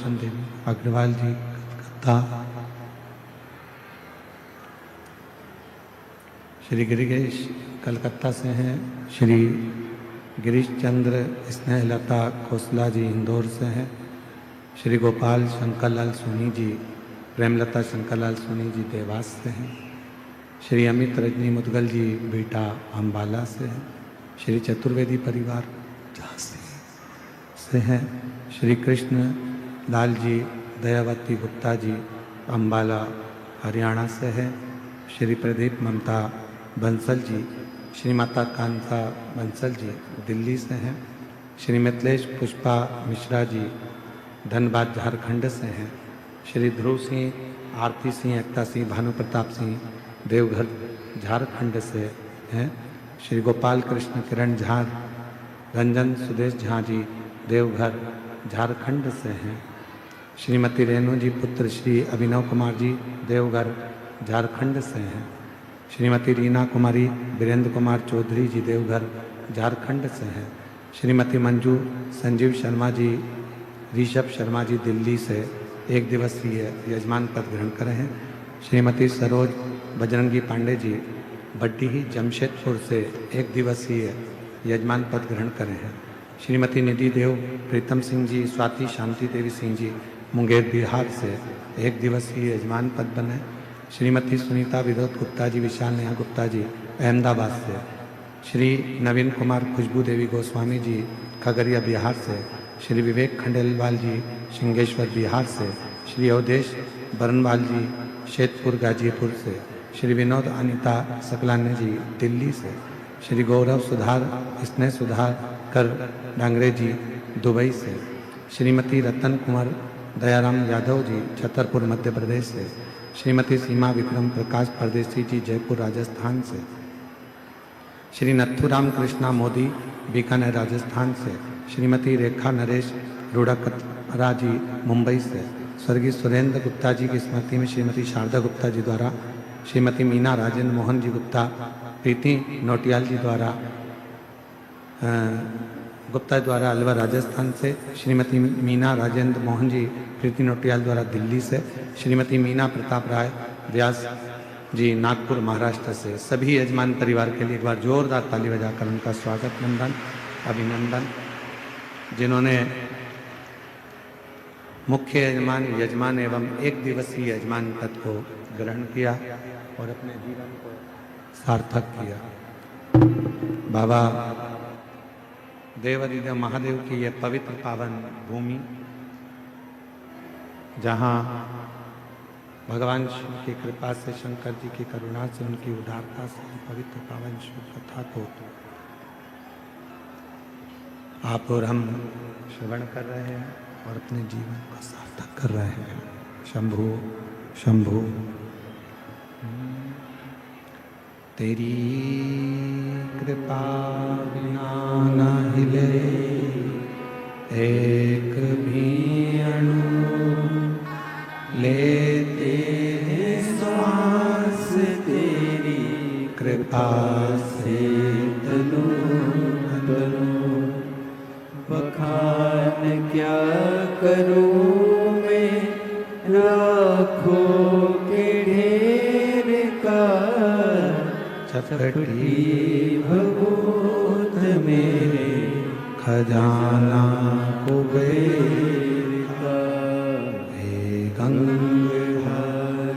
रोशन देवी अग्रवाल जी कलकत्ता, श्री गिरीश कलकत्ता से हैं, श्री गिरीश चंद्र स्नेहलता खोसला जी इंदौर से हैं, श्री गोपाल शंकरलाल सोनी जी प्रेमलता शंकरलाल सोनी जी देवास से हैं, श्री अमित रजनी मुदगल जी बीटा अम्बाला से हैं, श्री चतुर्वेदी परिवार झांसी से हैं, श्री कृष्ण लाल जी दयावती गुप्ता जी अम्बाला हरियाणा से हैं, श्री प्रदीप ममता बंसल जी, श्री माता कांता बंसल जी दिल्ली से हैं, श्री मिथिलेश पुष्पा मिश्रा जी धनबाद झारखंड से हैं, श्री ध्रुव सिंह आरती सिंह एकता सिंह भानु प्रताप सिंह देवघर झारखंड से हैं, श्री गोपाल कृष्ण किरण झा रंजन सुदेश झा जी देवघर झारखंड से हैं, श्रीमती रेणु जी पुत्र श्री अभिनव कुमार जी देवघर झारखंड से हैं, श्रीमती रीना कुमारी वीरेंद्र कुमार चौधरी जी देवघर झारखंड से हैं, श्रीमती मंजू संजीव शर्मा जी ऋषभ शर्मा जी दिल्ली से एक दिवसीय यजमान पद ग्रहण करे हैं, श्रीमती सरोज बजरंगी पांडे जी बड्डी जमशेदपुर से एक दिवसीय यजमान पद ग्रहण करे हैं, श्रीमती निधि देव प्रीतम सिंह जी स्वाति शांति देवी सिंह जी मुंगेर बिहार से एक दिवसीय यजमान पद बने, श्रीमती सुनीता विनोद गुप्ता जी विशाल नेहा गुप्ता जी अहमदाबाद से, श्री नवीन कुमार खुशबू देवी गोस्वामी जी खगड़िया बिहार से, श्री विवेक खंडेलवाल जी सिंगेश्वर बिहार से, श्री अवधेश बरनवाल जी शेतपुर गाजीपुर से, श्री विनोद अनिता सकलाने जी दिल्ली से, श्री गौरव सुधार स्नेह सुधार कर डांगरे जी दुबई से, श्रीमती रतन कुमार दयाराम यादव जी छतरपुर मध्य प्रदेश से, श्रीमती सीमा विक्रम प्रकाश परदेसी जी जयपुर राजस्थान से, श्री नथुराम कृष्णा मोदी बीकानेर राजस्थान से, श्रीमती रेखा नरेश रूढ़कतरा जी मुंबई से, स्वर्गीय सुरेंद्र गुप्ता जी की स्मृति में श्रीमती शारदा गुप्ता जी द्वारा श्रीमती मीना राजेंद्र मोहन जी गुप्ता प्रीति नोटियाल जी द्वारा गुप्ता द्वारा अलवर राजस्थान से, श्रीमती मीना राजेंद्र मोहन जी प्रीति नोटियाल द्वारा दिल्ली से, श्रीमती मीना प्रताप राय व्यास जी नागपुर महाराष्ट्र से। सभी यजमान परिवार के लिए एक बार जोरदार ताली बजाकर उनका स्वागत वंदन अभिनंदन। जिन्होंने मुख्य यजमान एवं एक दिवसीय यजमान पद को ग्रहण किया और अपने जीवन को सार्थक किया। बाबा देवादिदेव महादेव की यह पवित्र पावन भूमि, जहाँ भगवान शिव की कृपा से, शंकर जी की करुणा से, उनकी उदारता से पवित्र पावन शिव कथा को आप और हम श्रवण कर रहे हैं और अपने जीवन को सार्थक कर रहे हैं। शंभु शंभु। तेरी कृपा बिना न हिले एक भी अणु, लेते हैं श्वास तेरी कृपा से तनु तनु। बखान क्या करूं मैं लाखों के ढेर का, चपटी भगवत मेरे खजाना कुबेर का। हे गंगाधर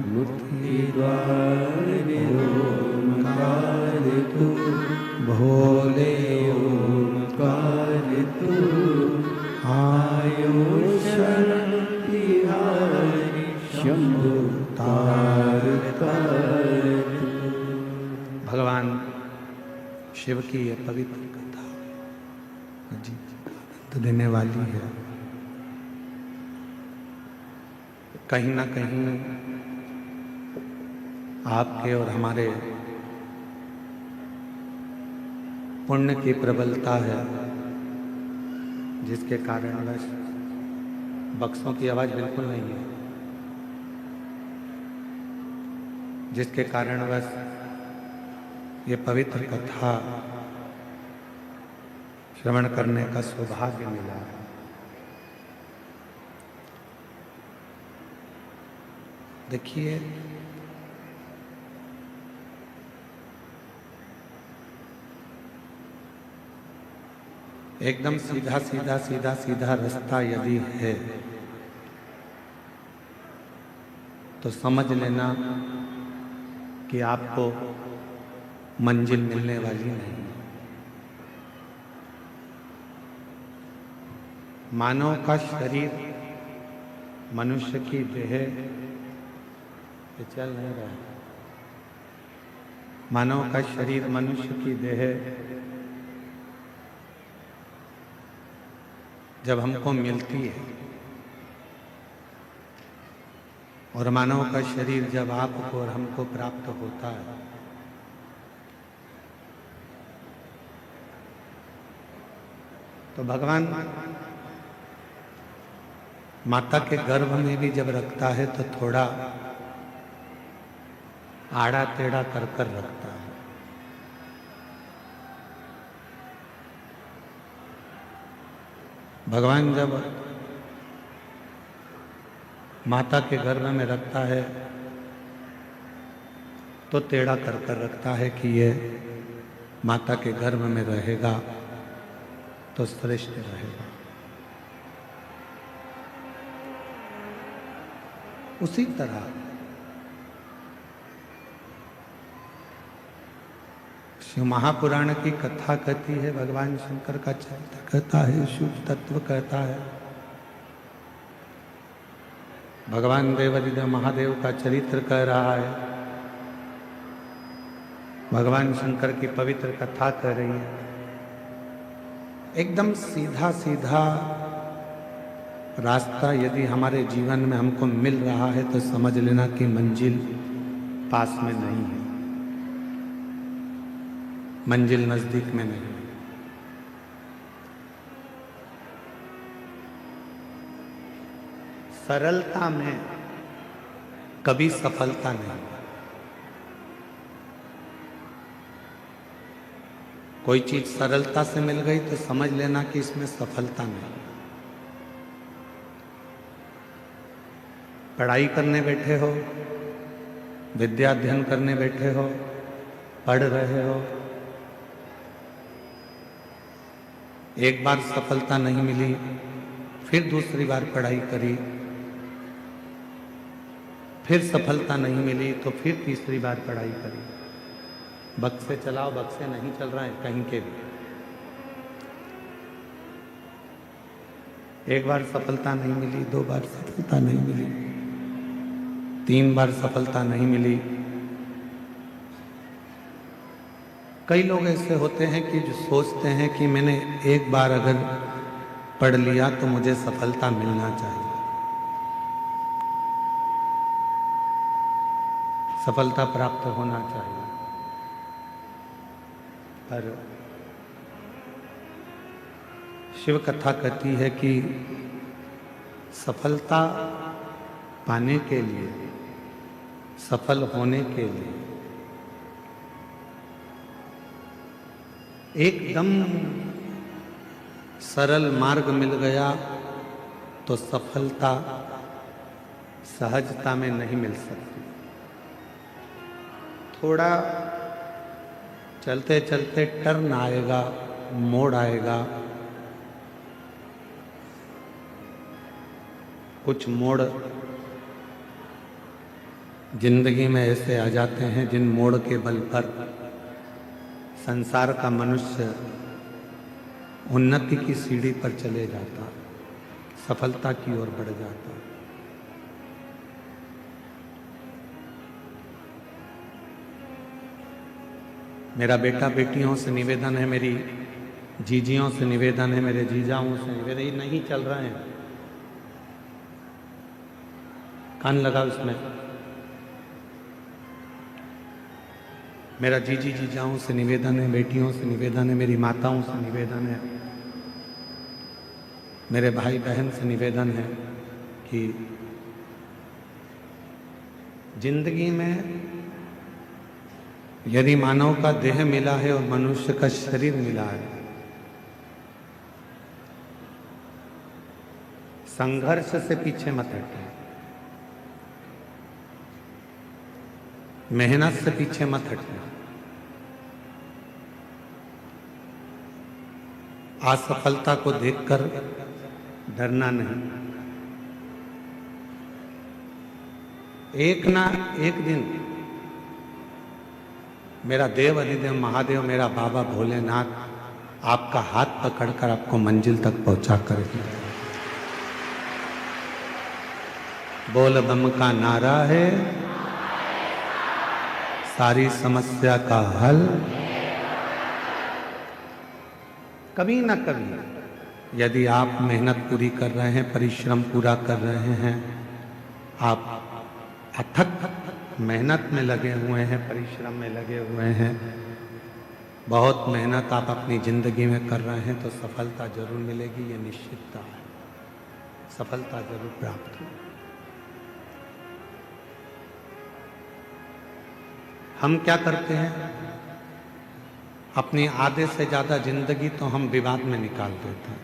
मुक्ति द्वार ओंकार तू, भोले ओंकार तू। आयो शरण तिहारी शंभु तार तार। भगवान शिव की यह पवित्र कथा जी आनंद देने वाली है। कहीं ना कहीं आपके और हमारे पुण्य की प्रबलता है, जिसके कारणवश बक्सों की आवाज बिल्कुल नहीं है, जिसके कारणवश ये पवित्र कथा श्रवण करने का सौभाग्य मिला है। देखिए, एकदम सीधा सीधा सीधा सीधा रास्ता यदि है तो समझ लेना कि आपको मंजिल मिलने वाली नहीं। मानव का शरीर, मनुष्य की देह, ये चल नहीं रहा है। मानव का शरीर, मनुष्य की देह जब हमको मिलती है और मानव का शरीर जब आपको और हमको प्राप्त होता है, तो भगवान माता के गर्भ में भी जब रखता है तो थोड़ा आड़ा टेढ़ा कर कर रखता है। भगवान जब माता के गर्भ में रखता है तो टेढ़ा कर कर रखता है कि ये माता के गर्भ में रहेगा तो श्रेष्ठ रहेगा। उसी तरह शिव महापुराण की कथा कहती है, भगवान शंकर का चरित्र कहता है, शुभ तत्व कहता है, भगवान देवादिदेव महादेव का चरित्र कह रहा है, भगवान शंकर की पवित्र कथा कह रही है। एकदम सीधा सीधा रास्ता यदि हमारे जीवन में हमको मिल रहा है तो समझ लेना कि मंजिल पास में नहीं है, मंजिल नजदीक में नहीं। सरलता में कभी सफलता नहीं। कोई चीज सरलता से मिल गई तो समझ लेना कि इसमें सफलता नहीं। पढ़ाई करने बैठे हो, विद्या अध्ययन करने बैठे हो, पढ़ रहे हो, एक बार सफलता नहीं मिली, फिर दूसरी बार पढ़ाई करी, फिर सफलता नहीं मिली तो फिर तीसरी बार पढ़ाई करी। बक्से चलाओ, बक्से नहीं चल रहा है कहीं के भी। एक बार सफलता नहीं मिली, दो बार सफलता नहीं मिली, तीन बार सफलता नहीं मिली। कई लोग ऐसे होते हैं कि जो सोचते हैं कि मैंने एक बार अगर पढ़ लिया तो मुझे सफलता मिलना चाहिए, सफलता प्राप्त होना चाहिए। पर शिव कथा कहती है कि सफलता पाने के लिए, सफल होने के लिए एकदम सरल मार्ग मिल गया तो सफलता सहजता में नहीं मिल सकती। थोड़ा चलते चलते टर्न आएगा, मोड़ आएगा। कुछ मोड़ जिंदगी में ऐसे आ जाते हैं जिन मोड़ के बल पर संसार का मनुष्य उन्नति की सीढ़ी पर चले जाता, सफलता की ओर बढ़ जाता। मेरा बेटा बेटियों से निवेदन है, मेरी जीजियों से निवेदन है, मेरे जीजाओं से निवेदन, ये नहीं चल रहे हैं, कान लगाओ इसमें। मेरा जीजी जीजाओं से निवेदन है, बेटियों से निवेदन है, मेरी माताओं से निवेदन है, मेरे भाई बहन से निवेदन है कि जिंदगी में यदि मानव का देह मिला है और मनुष्य का शरीर मिला है, संघर्ष से पीछे मत हटे। मेहनत से पीछे मत हटना। असफलता को देखकर डरना नहीं। एक ना एक दिन मेरा देव अधिदेव महादेव, मेरा बाबा भोलेनाथ आपका हाथ पकड़कर आपको मंजिल तक पहुंचा करेंगे। बोल बम का नारा है, सारी समस्या का हल। कभी ना कभी यदि आप मेहनत पूरी कर रहे हैं, परिश्रम पूरा कर रहे हैं, आप अथक मेहनत में लगे हुए हैं, परिश्रम में लगे हुए हैं, बहुत मेहनत आप अपनी जिंदगी में कर रहे हैं, तो सफलता जरूर मिलेगी। ये निश्चितता है, सफलता जरूर प्राप्त होगी। हम क्या करते हैं, अपनी आधे से ज्यादा जिंदगी तो हम विवाद में निकाल देते हैं।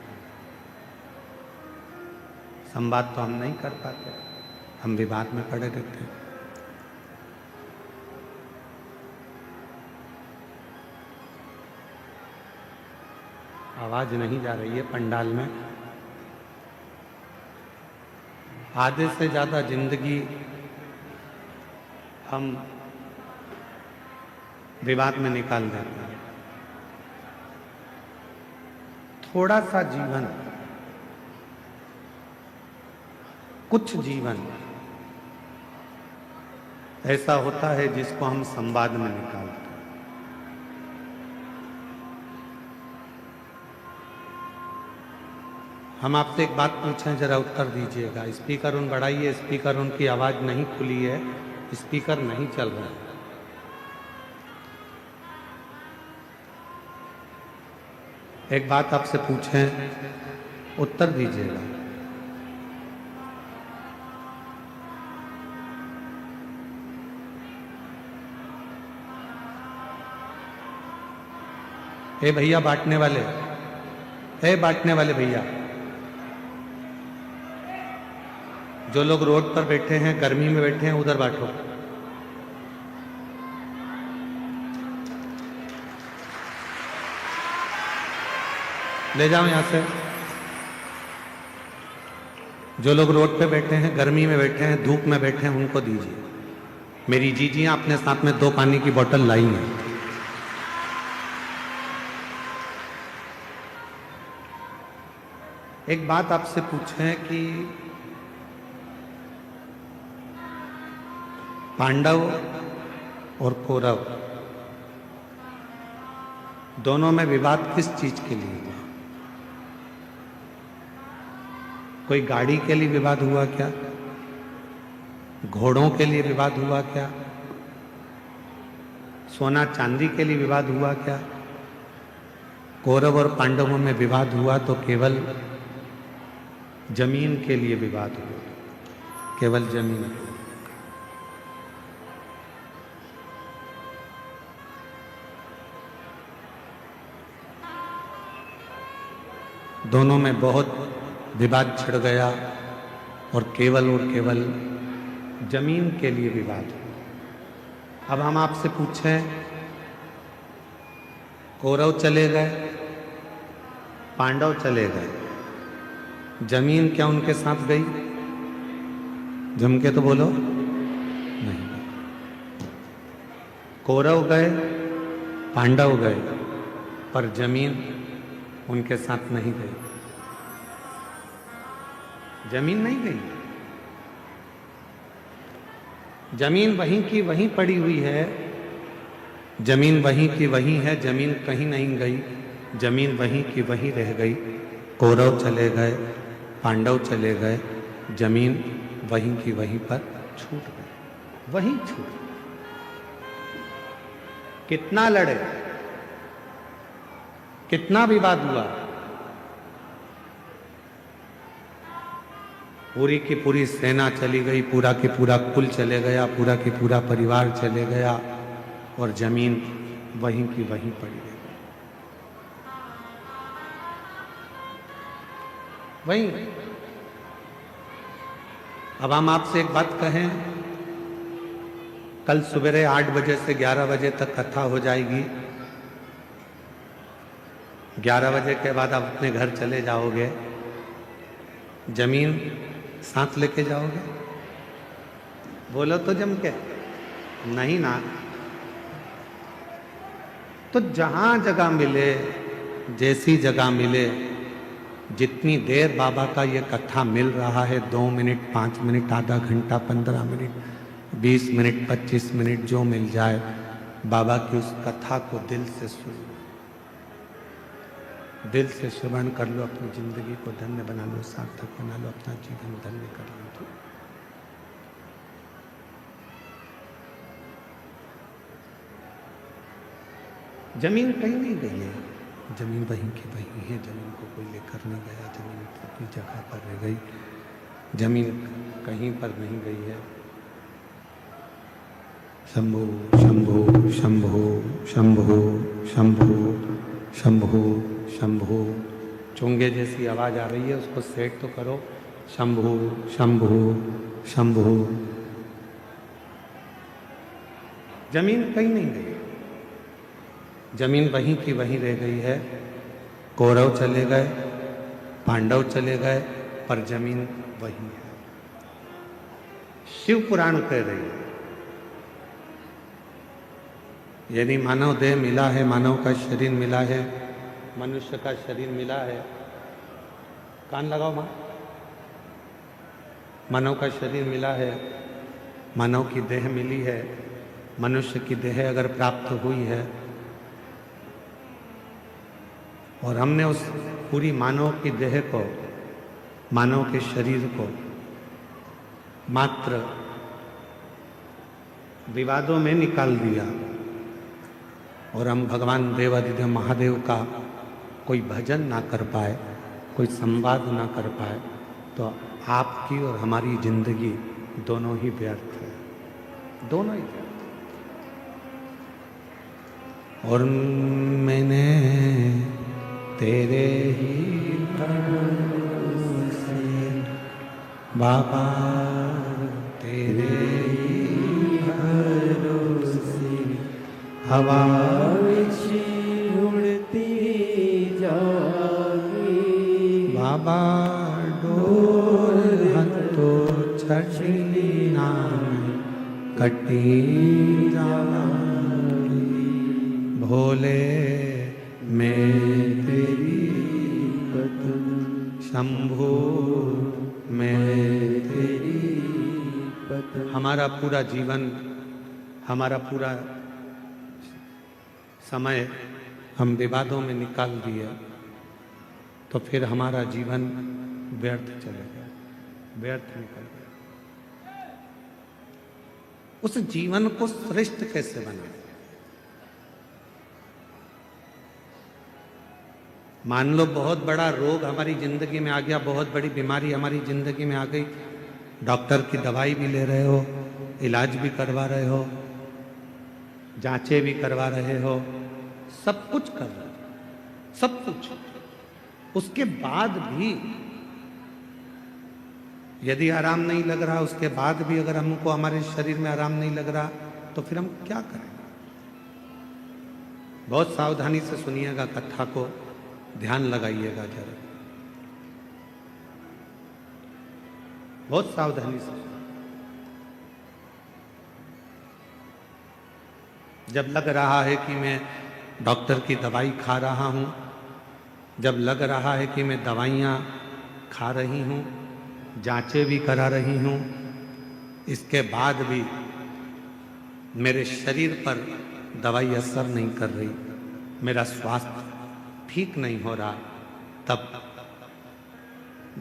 संवाद तो हम नहीं कर पाते, हम विवाद में पड़े रहते हैं। आवाज नहीं जा रही है पंडाल में। आधे से ज्यादा जिंदगी हम विवाद में निकाल देते हैं। थोड़ा सा जीवन, कुछ जीवन ऐसा होता है जिसको हम संवाद में निकालते हैं। हम आपसे एक बात पूछें, जरा उत्तर दीजिएगा। स्पीकर उन बढ़ाइए, स्पीकर उनकी आवाज नहीं खुली है, स्पीकर नहीं चल रहा है। एक बात आपसे पूछें, उत्तर दीजिएगा। ए भैया बांटने वाले, ए बांटने वाले भैया, जो लोग रोड पर बैठे हैं, गर्मी में बैठे हैं, उधर बांटो। ले जाओ यहां से। जो लोग रोड पे बैठे हैं, गर्मी में बैठे हैं, धूप में बैठे हैं, उनको दीजिए। मेरी जीजियां अपने साथ में 2 पानी की बोतल लाई हैं। एक बात आपसे पूछें कि पांडव और कौरव दोनों में विवाद किस चीज के लिए हुआ? कोई गाड़ी के लिए विवाद हुआ क्या? घोड़ों के लिए विवाद हुआ क्या? सोना चांदी के लिए विवाद हुआ क्या? कौरव और पांडवों में विवाद हुआ तो केवल जमीन के लिए विवाद हुआ, केवल जमीन। दोनों में बहुत विवाद छिड़ गया और केवल जमीन के लिए विवाद हुआ। अब हम आपसे पूछें, कौरव चले गए, पांडव चले गए, जमीन क्या उनके साथ गई? जम के तो बोलो, नहीं। कौरव गए, पांडव गए, पर जमीन उनके साथ नहीं गई। जमीन नहीं गई, जमीन वहीं की वहीं पड़ी हुई है। जमीन वहीं की वहीं है, जमीन कहीं नहीं गई, जमीन वहीं की वहीं रह गई। कौरव चले गए, पांडव चले गए, जमीन वहीं की वहीं पर छूट गई, वहीं छूट गई। कितना लड़े, कितना विवाद हुआ, पूरी की पूरी सेना चली गई, पूरा की पूरा कुल चले गया, पूरा की पूरा परिवार चले गया, और जमीन वहीं की वहीं पड़ी रही। वहीं। अब हम आपसे एक बात कहें, कल सवेरे 8 बजे से 11 बजे तक कथा हो जाएगी। 11 बजे के बाद आप अपने घर चले जाओगे। जमीन साथ लेके जाओगे? बोलो तो जम के। नहीं ना। तो जहां जगह मिले, जैसी जगह मिले, जितनी देर बाबा का ये कथा मिल रहा है, 2 मिनट, 5 मिनट, आधा घंटा, 15 मिनट, 20 मिनट, 25 मिनट, जो मिल जाए, बाबा की उस कथा को दिल से सुनो, दिल से श्रवण कर लो, अपनी जिंदगी को धन्य बना लो, सार्थक बना लो, अपना जीवन धन्य कर लो। जमीन कहीं नहीं गई है, जमीन वहीं की वहीं है। जमीन को कोई लेकर नहीं गया, जमीन अपनी जगह पर रह गई, जमीन कहीं पर नहीं गई है। शंभो शंभो शंभो शंभो शंभो शंभो शंभो। चोंगे जैसी आवाज आ रही है, उसको सेट तो करो। शंभो शंभो शंभो। जमीन कहीं नहीं गई, जमीन वहीं की वहीं रह गई है। कौरव चले गए, पांडव चले गए, पर जमीन वही है। शिव पुराण कह रही है, यदि मानव देह मिला है, मानव का शरीर मिला है, मनुष्य का शरीर मिला है, कान लगाओ मां, मानव का शरीर मिला है, मानव की देह मिली है, मनुष्य की देह अगर प्राप्त हुई है, और हमने उस पूरी मानव की देह को, मानव के शरीर को मात्र विवादों में निकाल दिया, और हम भगवान देवाधिदेव महादेव का कोई भजन ना कर पाए, कोई संवाद ना कर पाए, तो आपकी और हमारी जिंदगी दोनों ही व्यर्थ है, दोनों ही व्यर्थ। और मैंने तेरे ही भरोसे बाबा, तेरे ही भरोसे हवा उड़ती जागी बाबा, डोर हतो छठी नाम कटी जागी। भोले मैं तेरी कदम, शंभो मैं तेरी कदम। हमारा पूरा जीवन, हमारा पूरा समय हम विवादों में निकाल दिए, तो फिर हमारा जीवन व्यर्थ चले गया, व्यर्थ निकल गया। उस जीवन को श्रेष्ठ कैसे बनाए? मान लो बहुत बड़ा रोग हमारी जिंदगी में आ गया, बहुत बड़ी बीमारी हमारी जिंदगी में आ गई, डॉक्टर की दवाई भी ले रहे हो, इलाज भी करवा रहे हो, जांचें भी करवा रहे हो, सब कुछ कर रहे हो, सब कुछ। उसके बाद भी यदि आराम नहीं लग रहा, उसके बाद भी अगर हमको हमारे शरीर में आराम नहीं लग रहा, तो फिर हम क्या करें? बहुत सावधानी से सुनिएगा कथा को, ध्यान लगाइएगा जरा, बहुत सावधानी से। जब लग रहा है कि मैं डॉक्टर की दवाई खा रहा हूं, जब लग रहा है कि मैं दवाइयां खा रही हूं, जांचें भी करा रही हूं, इसके बाद भी मेरे शरीर पर दवाई असर नहीं कर रही, मेरा स्वास्थ्य ठीक नहीं हो रहा, तब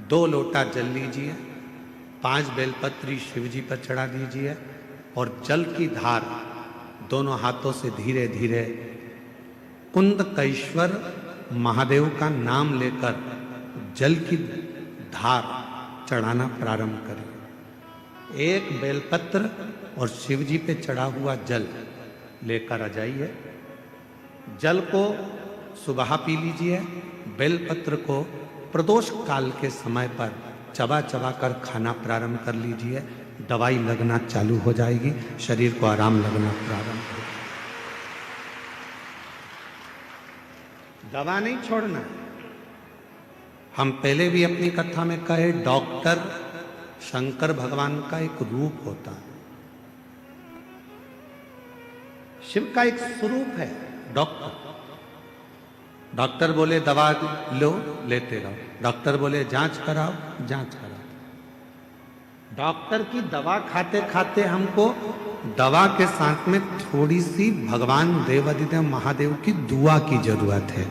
2 लोटा जल लीजिए, 5 बेलपत्री शिव जी पर चढ़ा दीजिए, और जल की धार दोनों हाथों से धीरे धीरे कुंदकेश्वर महादेव का नाम लेकर जल की धार चढ़ाना प्रारंभ करिए। 1 बेलपत्र और शिव जी पे चढ़ा हुआ जल लेकर आ जाइए। जल को सुबह पी लीजिए, बेलपत्र को प्रदोष काल के समय पर चबा चबा कर खाना प्रारंभ कर लीजिए। दवाई लगना चालू हो जाएगी, शरीर को आराम लगना प्रारंभ हो। दवा नहीं छोड़ना। हम पहले भी अपनी कथा में कहे, डॉक्टर शंकर भगवान का एक रूप होता है, शिव का एक स्वरूप है डॉक्टर। डॉक्टर बोले दवा लो, लेते रहो। डॉक्टर बोले जांच कराओ, जांच कराओ। डॉक्टर की दवा खाते खाते हमको दवा के साथ में थोड़ी सी भगवान देवाधिदेव महादेव की दुआ की जरूरत है।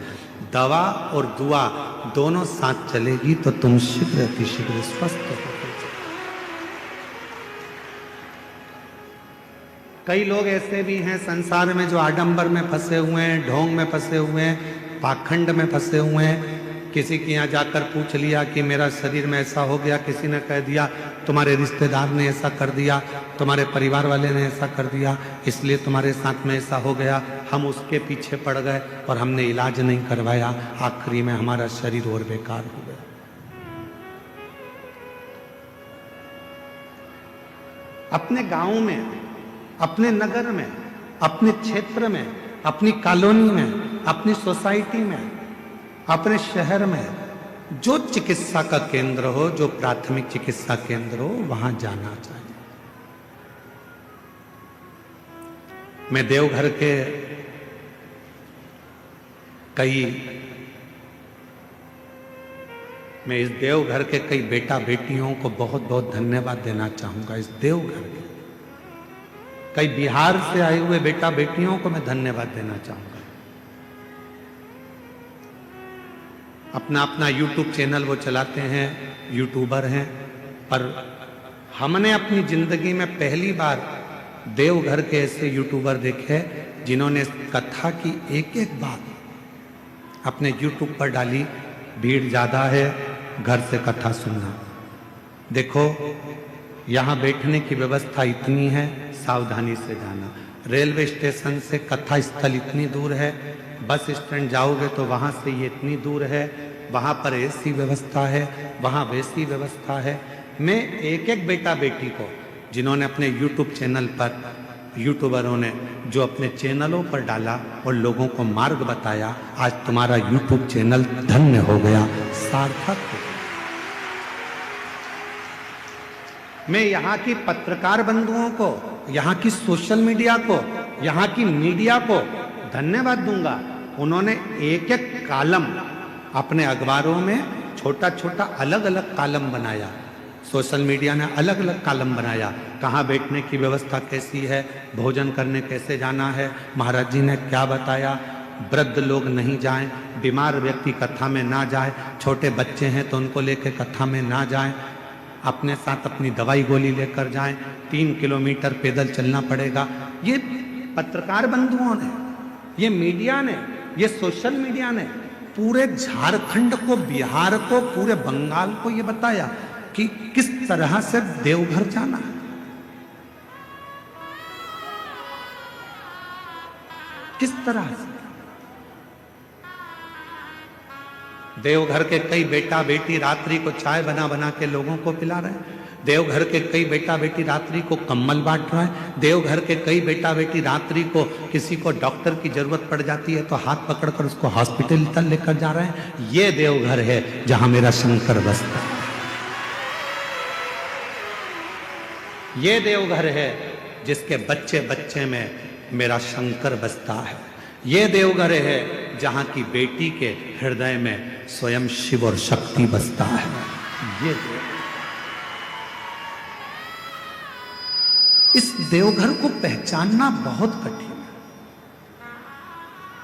दवा और दुआ दोनों साथ चलेगी तो तुम शीघ्र अतिशीघ्र स्वस्थ हो। कई लोग ऐसे भी हैं संसार में जो आडंबर में फंसे हुए हैं, ढोंग में फंसे हुए हैं, पाखंड में फंसे हुए हैं। किसी के यहाँ जाकर पूछ लिया कि मेरा शरीर में ऐसा हो गया, किसी ने कह दिया तुम्हारे रिश्तेदार ने ऐसा कर दिया, तुम्हारे परिवार वाले ने ऐसा कर दिया, इसलिए तुम्हारे साथ में ऐसा हो गया। हम उसके पीछे पड़ गए और हमने इलाज नहीं करवाया, आखिरी में हमारा शरीर और बेकार हो गया। अपने गांव में, अपने नगर में, अपने क्षेत्र में, अपनी कॉलोनी में, अपनी सोसाइटी में, अपने शहर में जो चिकित्सा का केंद्र हो, जो प्राथमिक चिकित्सा केंद्र हो, वहां जाना चाहिए। मैं देवघर के इस देवघर के कई बेटा बेटियों को बहुत बहुत धन्यवाद देना चाहूंगा। इस देवघर के कई बिहार से आए हुए बेटा बेटियों को मैं धन्यवाद देना चाहूंगा। अपना अपना यूट्यूब चैनल वो चलाते हैं, यूट्यूबर हैं, पर हमने अपनी जिंदगी में पहली बार देवघर के ऐसे यूट्यूबर देखे जिन्होंने कथा की एक एक बात अपने यूट्यूब पर डाली। भीड़ ज्यादा है, घर से कथा सुनना। देखो यहाँ बैठने की व्यवस्था इतनी है, सावधानी से जाना। रेलवे स्टेशन से कथा स्थल इतनी दूर है, बस स्टैंड जाओगे तो वहाँ से ये इतनी दूर है, वहाँ पर ऐसी व्यवस्था है, वहाँ वैसी व्यवस्था है। मैं एक एक बेटा बेटी को जिन्होंने अपने यूट्यूब चैनल पर, यूट्यूबरों ने जो अपने चैनलों पर डाला और लोगों को मार्ग बताया, आज तुम्हारा यूट्यूब चैनल धन्य हो गया, सार्थक हो गया। मैं यहाँ की पत्रकार बंधुओं को, यहाँ की सोशल मीडिया को, यहाँ की मीडिया को धन्यवाद दूंगा। उन्होंने एक एक कॉलम अपने अखबारों में छोटा छोटा अलग अलग कॉलम बनाया। सोशल मीडिया ने अलग अलग कॉलम बनाया, कहाँ बैठने की व्यवस्था कैसी है, भोजन करने कैसे जाना है, महाराज जी ने क्या बताया, वृद्ध लोग नहीं जाएं, बीमार व्यक्ति कथा में ना जाए, छोटे बच्चे हैं तो उनको लेकर कथा में ना जाएं, अपने साथ अपनी दवाई गोली लेकर जाएं, 3 किलोमीटर पैदल चलना पड़ेगा। ये पत्रकार बंधुओं ने, ये मीडिया ने, ये सोशल मीडिया ने पूरे झारखंड को, बिहार को, पूरे बंगाल को ये बताया कि किस तरह से देवघर जाना है। किस तरह से देवघर के कई बेटा बेटी रात्रि को चाय बना बना के लोगों को पिला रहे हैं। देवघर के कई बेटा बेटी रात्रि को कंबल बांट रहे हैं। देवघर के कई बेटा बेटी रात्रि को किसी को डॉक्टर की जरूरत पड़ जाती है तो हाथ पकड़कर उसको हॉस्पिटल तक लेकर जा रहे हैं। ये देवघर है जहां मेरा शंकर बसता है। ये देवघर है जिसके बच्चे बच्चे में मेरा शंकर बसता है। ये देवघर है जहां की बेटी के हृदय में स्वयं शिव और शक्ति बसता है। ये इस देवघर को पहचानना बहुत कठिन है।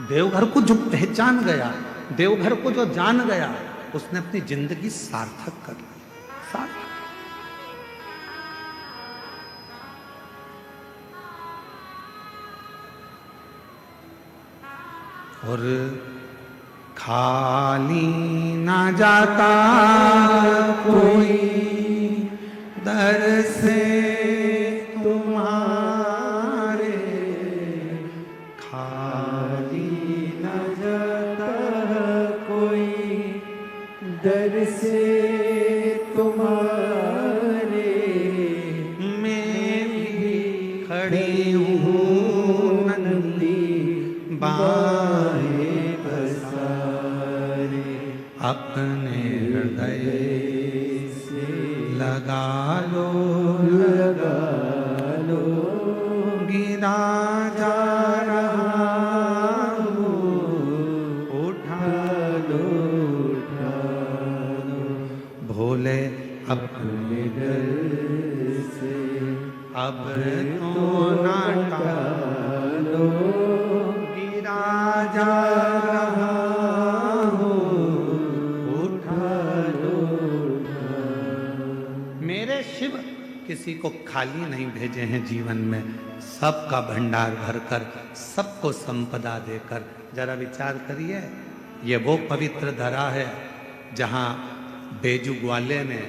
देवघर को जो पहचान गया, देवघर को जो जान गया, उसने अपनी जिंदगी सार्थक कर ली। सार्थक। और खाली ना जाता कोई दर से तुम्हारे, खाली न जाता कोई दर से तुम्हारे, लगा लो लगा लो, गिरा जा रहा हूँ, उठा लो उठा लो, भोले अब अपने डर से अब तो ना टालो, गिरा जा रहा हूँ, उठा लो मेरे शिव किसी को खाली नहीं भेजे हैं जीवन में, सबका भंडार भरकर, सबको संपदा देकर। जरा विचार करिए, ये वो पवित्र धरा है जहाँ बेजू ग्वाले ने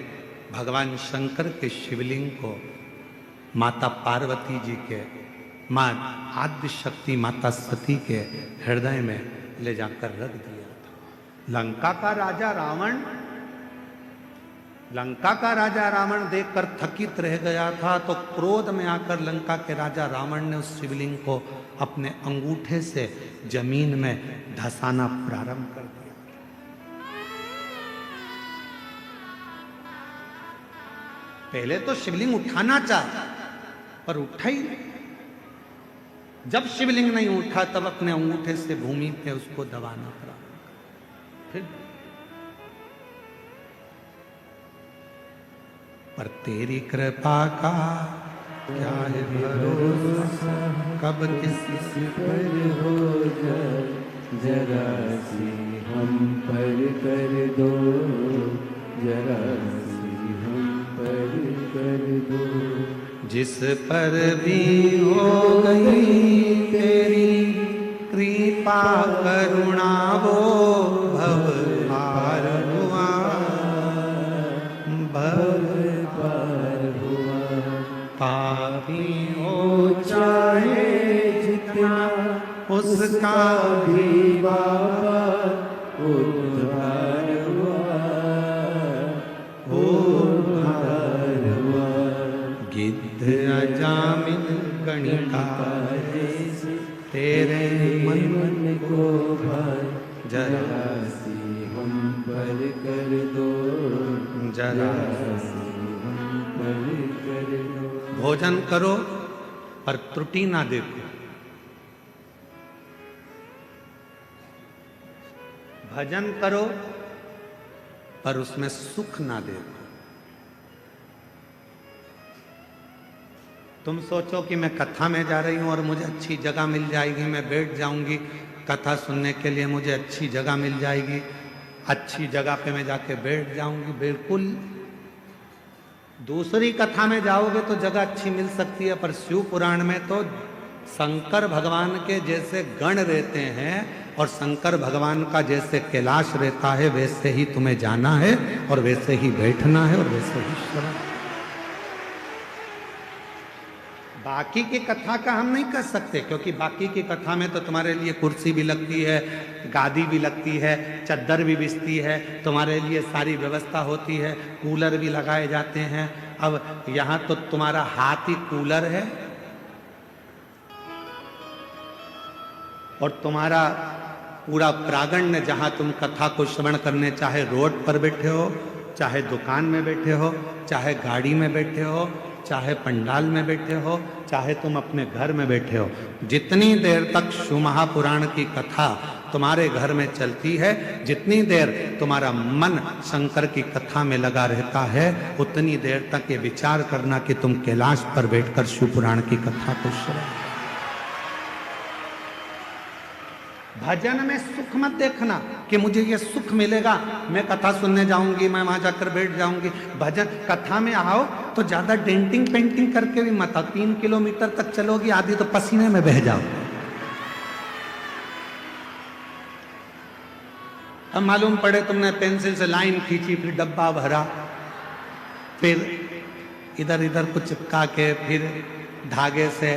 भगवान शंकर के शिवलिंग को माता पार्वती जी के, माँ आद्य शक्ति माता सती के हृदय में ले जाकर रख दिया था। लंका का राजा रावण देखकर थकित रह गया था, तो क्रोध में आकर लंका के राजा रावण ने उस शिवलिंग को अपने अंगूठे से जमीन में धंसाना प्रारंभ कर दिया। पहले तो शिवलिंग उठाना चाहा, पर उठा ही नहीं। जब शिवलिंग नहीं उठा तब अपने अंगूठे से भूमि पे उसको दबाना प्रारंभ कर। फिर पर तेरी कृपा का क्या है भरोसा, कब किसी पर हो जाए, जरा सी हम पर कर दो, जरा सी हम पर कर दो। जिस पर भी हो गई तेरी कृपा करुणा, वो भव पार हुआ, भव पार हुआ। पापी हो चाहे जितना उसका भी बाबा उद्धार हुआ, उद्धार हुआ। गिद्ध अजामिन गणिका तेरे मन को भाई, जरा सी हम पर कर दो, जरा सी हम पर कर दो। भोजन करो पर त्रुटि ना देखो, भजन करो पर उसमें सुख ना देखो। तुम सोचो कि मैं कथा में जा रही हूं और मुझे अच्छी जगह मिल जाएगी, मैं बैठ जाऊंगी कथा सुनने के लिए, मुझे अच्छी जगह मिल जाएगी, अच्छी जगह पे मैं जाके बैठ जाऊंगी। बिल्कुल, दूसरी कथा में जाओगे तो जगह अच्छी मिल सकती है, पर शिव पुराण में तो शंकर भगवान के जैसे गण रहते हैं और शंकर भगवान का जैसे कैलाश रहता है, वैसे ही तुम्हें जाना है और वैसे ही बैठना है और वैसे ही श्रवण। बाकी की कथा का हम नहीं कर सकते, क्योंकि बाकी की कथा में तो तुम्हारे लिए कुर्सी भी लगती है, गादी भी लगती है, चद्दर भी बिछती है, तुम्हारे लिए सारी व्यवस्था होती है, कूलर भी लगाए जाते हैं। अब यहाँ तो तुम्हारा हाथ ही कूलर है और तुम्हारा पूरा प्रांगण जहाँ तुम कथा को श्रवण करने, चाहे रोड पर बैठे हो, चाहे दुकान में बैठे हो, चाहे गाड़ी में बैठे हो, चाहे पंडाल में बैठे हो, चाहे तुम अपने घर में बैठे हो, जितनी देर तक शिव महापुराण की कथा तुम्हारे घर में चलती है, जितनी देर तुम्हारा मन शंकर की कथा में लगा रहता है, उतनी देर तक ये विचार करना कि तुम कैलाश पर बैठकर शिव पुराण की कथा को श्रवण। भजन में सुख मत देखना कि मुझे ये सुख मिलेगा, मैं कथा सुनने जाऊंगी, मैं वहां जाकर बैठ जाऊंगी। भजन कथा में आओ तो ज्यादा डेंटिंग पेंटिंग करके भी मत आओ, 3 किलोमीटर तक चलोगी, आधी तो पसीने में बह जाओ। अब मालूम पड़े तुमने पेंसिल से लाइन खींची, फिर डब्बा भरा, फिर इधर इधर कुछ चिपका के, फिर धागे से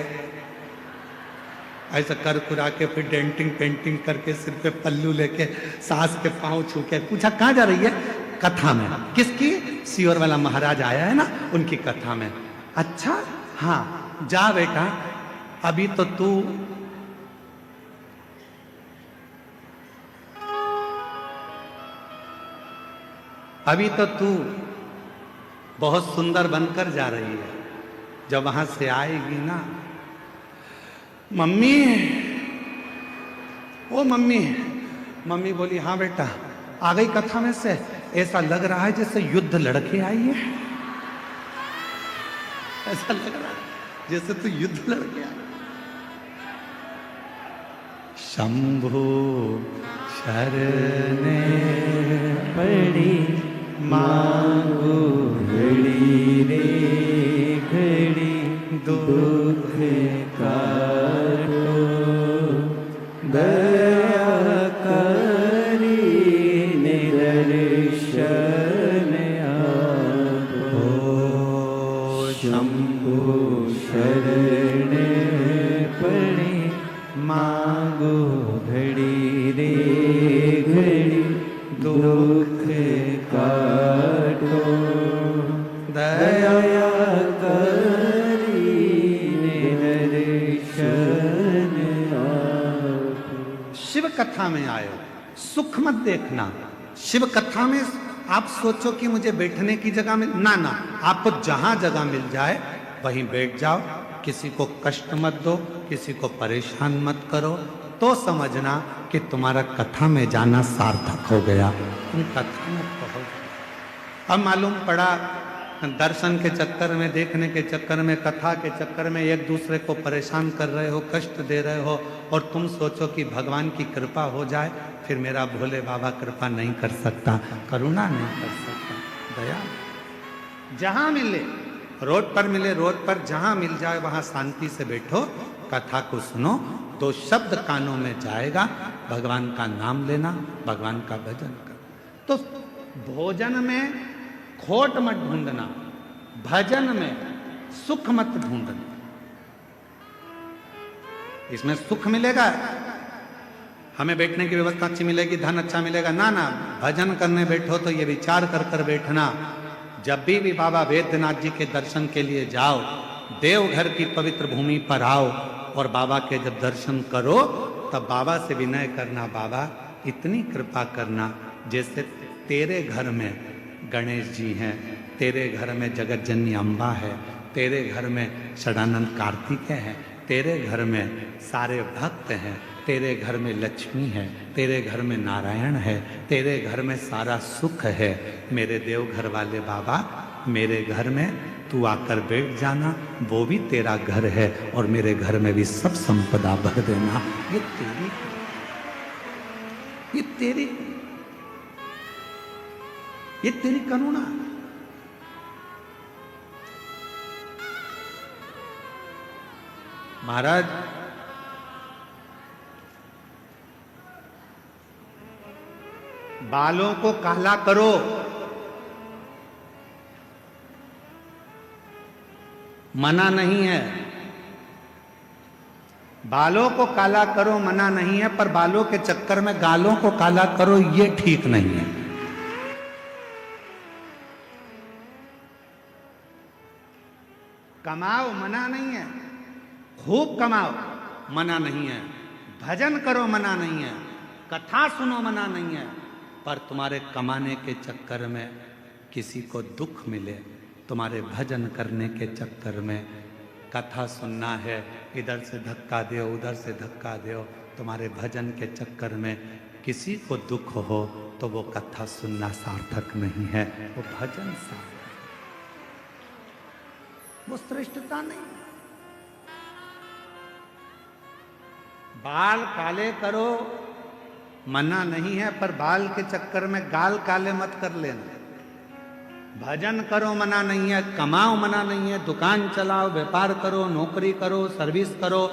ऐसा कर कुरा के, फिर डेंटिंग पेंटिंग करके, सिर पे पल्लू लेके, सास के पांव छू के पूछा कहाँ जा रही है? कथा में। किसकी? सियोर वाला महाराज आया है ना, उनकी कथा में। अच्छा हाँ जा बेटा, अभी तो तू बहुत सुंदर बनकर जा रही है। जब वहां से आएगी ना, मम्मी, ओ मम्मी, मम्मी बोली हाँ बेटा, आ गई कथा में से? ऐसा लग रहा है जैसे युद्ध लड़के आई है, ऐसा लग रहा है जैसे तू युद्ध लड़के आई। शंभु शरणे पड़ी मांगो घड़ी रे घड़ी, दुख काटो दया करी निदर्शन आपो। शंभु शरण पड़े मांगो घड़ी रे घड़ी, दुख काटो दया करी निदर्शन आपो। शिव कथा में आयो, सुख मत देखना। शिव कथा में आप सोचो कि मुझे बैठने की जगह मिल, ना ना, आपको जहां जगह मिल जाए वहीं बैठ जाओ। किसी को कष्ट मत दो, किसी को परेशान मत करो, तो समझना कि तुम्हारा कथा में जाना सार्थक हो गया। तुम कथा में पहुंच गए। अब मालूम पड़ा दर्शन के चक्कर में, देखने के चक्कर में, कथा के चक्कर में एक दूसरे को परेशान कर रहे हो, कष्ट दे रहे हो, और तुम सोचो कि भगवान की कृपा हो जाए। फिर मेरा भोले बाबा कृपा नहीं कर सकता, करुणा नहीं कर सकता, दया। जहां मिले, रोड पर मिले, रोड पर जहां मिल जाए वहां शांति से बैठो, कथा को सुनो। 2 शब्द कानों में जाएगा, भगवान का नाम लेना, भगवान का भजन करना। तो भोजन में खोट मत ढूंढना, भजन में सुख मत ढूंढना। इसमें सुख मिलेगा, हमें बैठने की व्यवस्था अच्छी मिलेगी, धन अच्छा मिलेगा, ना ना। भजन करने बैठो तो ये विचार कर कर बैठना, जब भी बाबा वैद्यनाथ जी के दर्शन के लिए जाओ, देवघर की पवित्र भूमि पर आओ और बाबा के जब दर्शन करो तब बाबा से विनय करना, बाबा इतनी कृपा करना जैसे तेरे घर में गणेश जी हैं, तेरे घर में जगत जननी अम्बा है, तेरे घर में षडानंद कार्तिकेय हैं, तेरे घर में सारे भक्त हैं, तेरे घर में लक्ष्मी है, तेरे घर में नारायण है, तेरे घर में सारा सुख है। मेरे देवघर वाले बाबा, मेरे घर में तू आकर बैठ जाना, वो भी तेरा घर है और मेरे घर में भी सब संपदा भर देना। ये तेरी, ये तेरी, ये तेरी करुणा। महाराज, बालों को काला करो, मना नहीं है। बालों को काला करो मना नहीं है, पर बालों के चक्कर में गालों को काला करो ये ठीक नहीं है। कमाओ मना नहीं है, खूब कमाओ मना नहीं है, भजन करो मना नहीं है, कथा सुनो मना नहीं है, पर तुम्हारे कमाने के चक्कर में किसी को दुख मिले, तुम्हारे भजन करने के चक्कर में कथा सुनना है, इधर से धक्का दो उधर से धक्का दो, तुम्हारे भजन के चक्कर में किसी को दुख हो तो वो कथा सुनना सार्थक नहीं है, वो भजन सार्थक, वो श्रेष्ठता नहीं। बाल काले करो मना नहीं है, पर बाल के चक्कर में गाल काले मत कर लेना। भजन करो मना नहीं है, कमाओ मना नहीं है, दुकान चलाओ, व्यापार करो, नौकरी करो, सर्विस करो,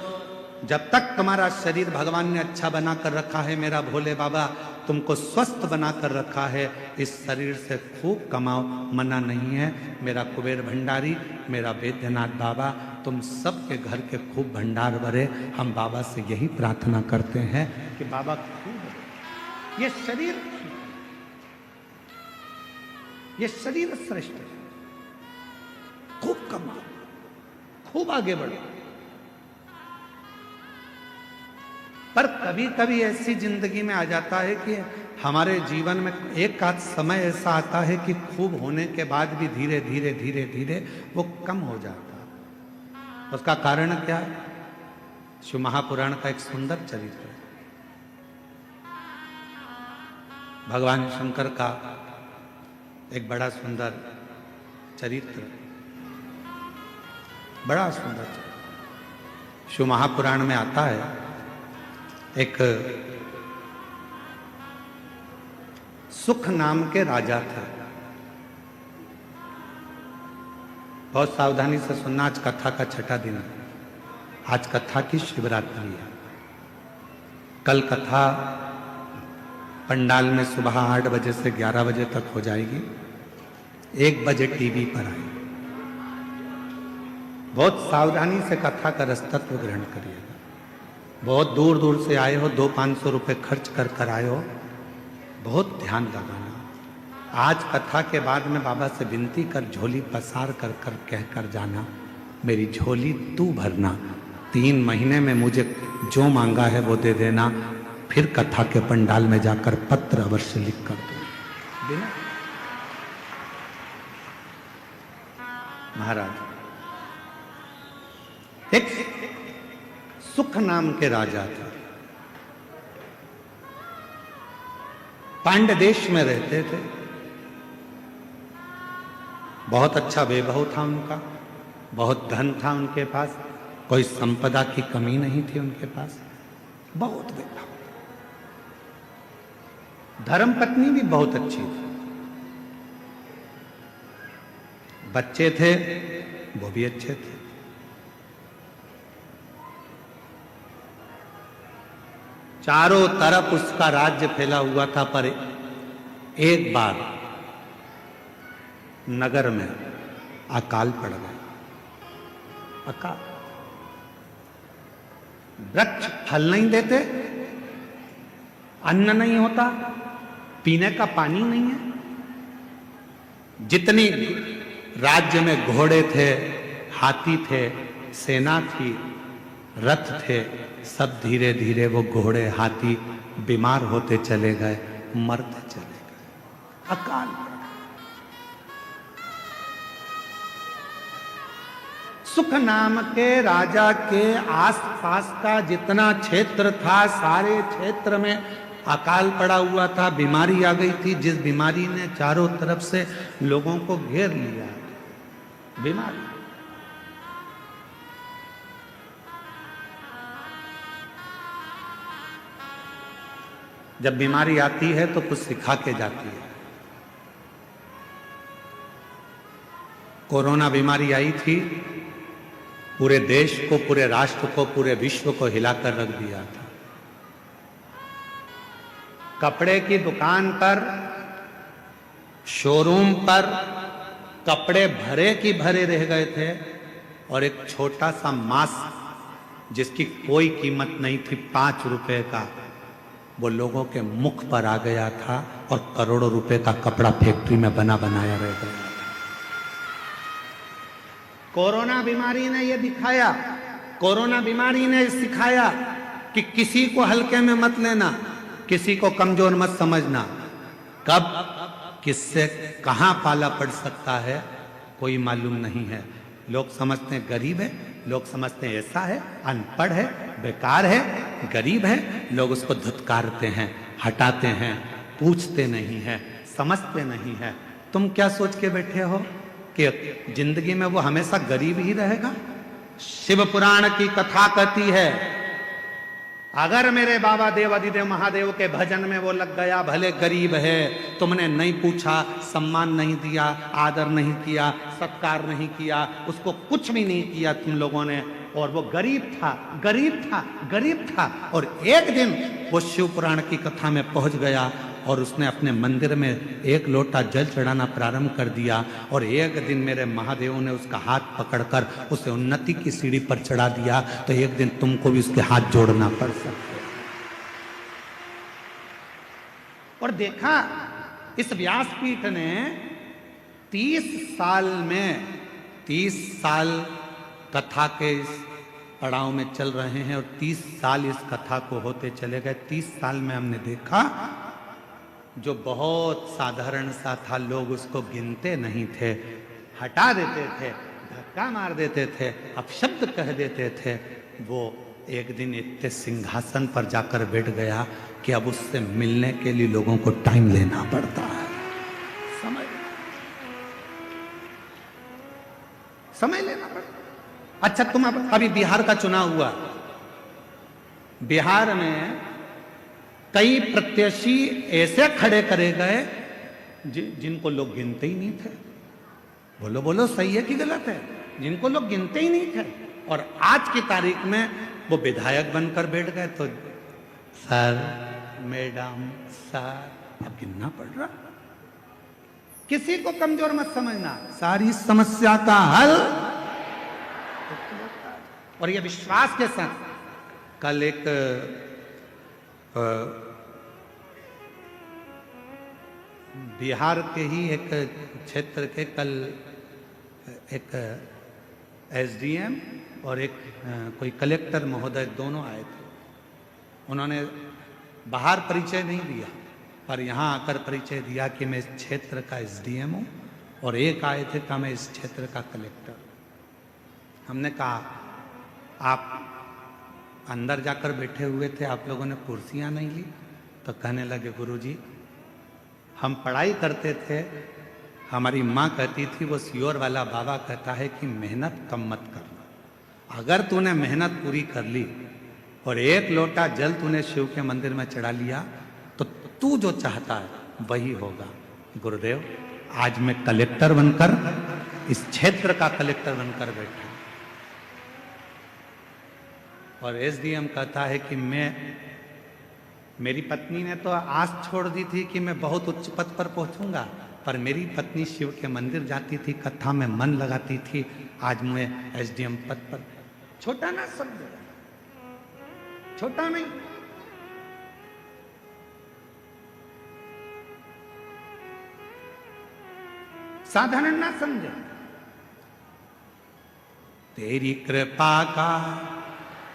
जब तक तुम्हारा शरीर भगवान ने अच्छा बना कर रखा है, मेरा भोले बाबा तुमको स्वस्थ बना कर रखा है, इस शरीर से खूब कमाओ मना नहीं है। मेरा कुबेर भंडारी, मेरा वैद्यनाथ बाबा तुम सबके घर के खूब भंडार भरे। हम बाबा से यही प्रार्थना करते हैं कि बाबा खूब, ये शरीर, ये शरीर श्रेष्ठ है, खूब कमाओ, खूब आगे बढ़ो। पर कभी कभी ऐसी जिंदगी में आ जाता है कि हमारे जीवन में एक आध समय ऐसा आता है कि खूब होने के बाद भी धीरे धीरे धीरे धीरे वो कम हो जाता है। उसका कारण क्या है? शिव महापुराण का एक सुंदर चरित्र है। भगवान शंकर का एक बड़ा सुंदर चरित्र, बड़ा सुंदर चरित्र शिव महापुराण में आता है। एक सुख नाम के राजा थे। बहुत सावधानी से सुनना, आज कथा का छठा दिन है। आज कथा की शिवरात्रि है। कल कथा पंडाल में सुबह 8 बजे से 11 बजे तक हो जाएगी। 1 बजे टीवी पर आएगी। बहुत सावधानी से कथा का रसतत्व ग्रहण करिएगा। बहुत दूर दूर से आए हो, 200-500 रुपए खर्च कर कर आए हो, बहुत ध्यान लगाना। आज कथा के बाद में बाबा से विनती कर, झोली पसार कर कर कह कर जाना, मेरी झोली तू भरना, 3 महीने में मुझे जो मांगा है वो दे देना, फिर कथा के पंडाल में जाकर पत्र अवश्य लिख कर दो देना। महाराज एक सुख नाम के राजा थे। पांड्य देश में रहते थे। बहुत अच्छा वैभव था उनका, बहुत धन था उनके पास, कोई संपदा की कमी नहीं थी उनके पास, बहुत वैभव। धर्मपत्नी भी बहुत अच्छी थी। बच्चे थे वो भी अच्छे थे। चारों तरफ उसका राज्य फैला हुआ था। पर एक बार नगर में अकाल पड़ गया। अकाल, वृक्ष फल नहीं देते, अन्न नहीं होता, पीने का पानी नहीं है। जितनी राज्य में घोड़े थे, हाथी थे, सेना थी, रथ थे, सब धीरे धीरे वो घोड़े हाथी बीमार होते चले गए, मरते चले गए। अकाल। सुख नाम के राजा के आसपास का जितना क्षेत्र था, सारे क्षेत्र में अकाल पड़ा हुआ था। बीमारी आ गई थी, जिस बीमारी ने चारों तरफ से लोगों को घेर लिया। बीमारी। जब बीमारी आती है तो कुछ सिखा के जाती है। कोरोना बीमारी आई थी, पूरे देश को, पूरे राष्ट्र को, पूरे विश्व को हिलाकर रख दिया था। कपड़े की दुकान पर, शोरूम पर कपड़े भरे की भरे रह गए थे, और एक छोटा सा मास्क जिसकी कोई कीमत नहीं थी, 5 रुपए का, वो लोगों के मुख पर आ गया था, और करोड़ों रुपए का कपड़ा फैक्ट्री में बना बनाया रह गया था। कोरोना बीमारी ने ये दिखाया, कोरोना बीमारी ने सिखाया कि किसी को हल्के में मत लेना, किसी को कमजोर मत समझना। कब किससे कहां पाला पड़ सकता है कोई मालूम नहीं है। लोग समझते हैं गरीब है, लोग समझते हैं ऐसा है, अनपढ़ है, बेकार है, गरीब है, लोग उसको धुतकारते हैं, हटाते हैं, पूछते नहीं है, समझते नहीं है। तुम क्या सोच के बैठे हो कि जिंदगी में वो हमेशा गरीब ही रहेगा? शिव पुराण की कथा कहती है, अगर मेरे बाबा देव अधिदेव महादेव के भजन में वो लग गया, भले गरीब है, तुमने नहीं पूछा, सम्मान नहीं दिया, आदर नहीं किया, सत्कार नहीं किया, उसको कुछ भी नहीं किया तुम लोगों ने, और वो गरीब था, गरीब था, गरीब था, और एक दिन वो शिव पुराण की कथा में पहुंच गया, और उसने अपने मंदिर में 1 लोटा जल चढ़ाना प्रारंभ कर दिया, और एक दिन मेरे महादेव ने उसका हाथ पकड़कर उसे उन्नति की सीढ़ी पर चढ़ा दिया। तो एक दिन तुमको भी उसके हाथ जोड़ना पड़ सकता है। और देखा, इस व्यासपीठ ने 30 साल में, 30 साल कथा के इस पड़ाव में चल रहे हैं, और 30 साल इस कथा को होते चले गए। 30 साल में हमने देखा जो बहुत साधारण सा था, लोग उसको गिनते नहीं थे, हटा देते थे, धक्का मार देते थे, अपशब्द कह देते थे, वो एक दिन इतने सिंहासन पर जाकर बैठ गया कि अब उससे मिलने के लिए लोगों को टाइम लेना पड़ता है। समय लेना पड़ता। अच्छा, तुम अभी बिहार का चुनाव हुआ, बिहार में कई प्रत्याशी ऐसे खड़े करे गए जिनको लोग गिनते ही नहीं थे। बोलो बोलो, सही है कि गलत है? जिनको लोग गिनते ही नहीं थे, और आज की तारीख में वो विधायक बनकर बैठ गए। तो सर, मैडम, सर, अब गिनना पड़ रहा। किसी को कमजोर मत समझना, सारी समस्या का हल। और ये विश्वास के साथ, कल एक बिहार के ही एक क्षेत्र के कल एक एसडीएम और एक कोई कलेक्टर महोदय दोनों आए थे। उन्होंने बाहर परिचय नहीं दिया, पर यहाँ आकर परिचय दिया कि मैं इस क्षेत्र का एसडीएम हूँ, और एक आए थे कहा मैं इस क्षेत्र का कलेक्टर। हमने कहा आप अंदर जाकर बैठे हुए थे, आप लोगों ने कुर्सियाँ नहीं ली? तो कहने लगे गुरुजी, हम पढ़ाई करते थे, हमारी माँ कहती थी, वो सियोर वाला बाबा कहता है कि मेहनत कम मत करना। अगर तूने मेहनत पूरी कर ली और एक लोटा जल तूने शिव के मंदिर में चढ़ा लिया तो तू जो चाहता है वही होगा। गुरुदेव, आज मैं कलेक्टर बनकर, इस क्षेत्र का कलेक्टर बनकर बैठा, और एसडीएम कहता है कि मेरी पत्नी ने तो आस छोड़ दी थी कि मैं बहुत उच्च पद पर पहुंचूंगा, पर मेरी पत्नी शिव के मंदिर जाती थी, कथा में मन लगाती थी, आज मैं एसडीएम पद पर। छोटा ना समझो, छोटा नहीं। साधारण ना समझे। तेरी कृपा का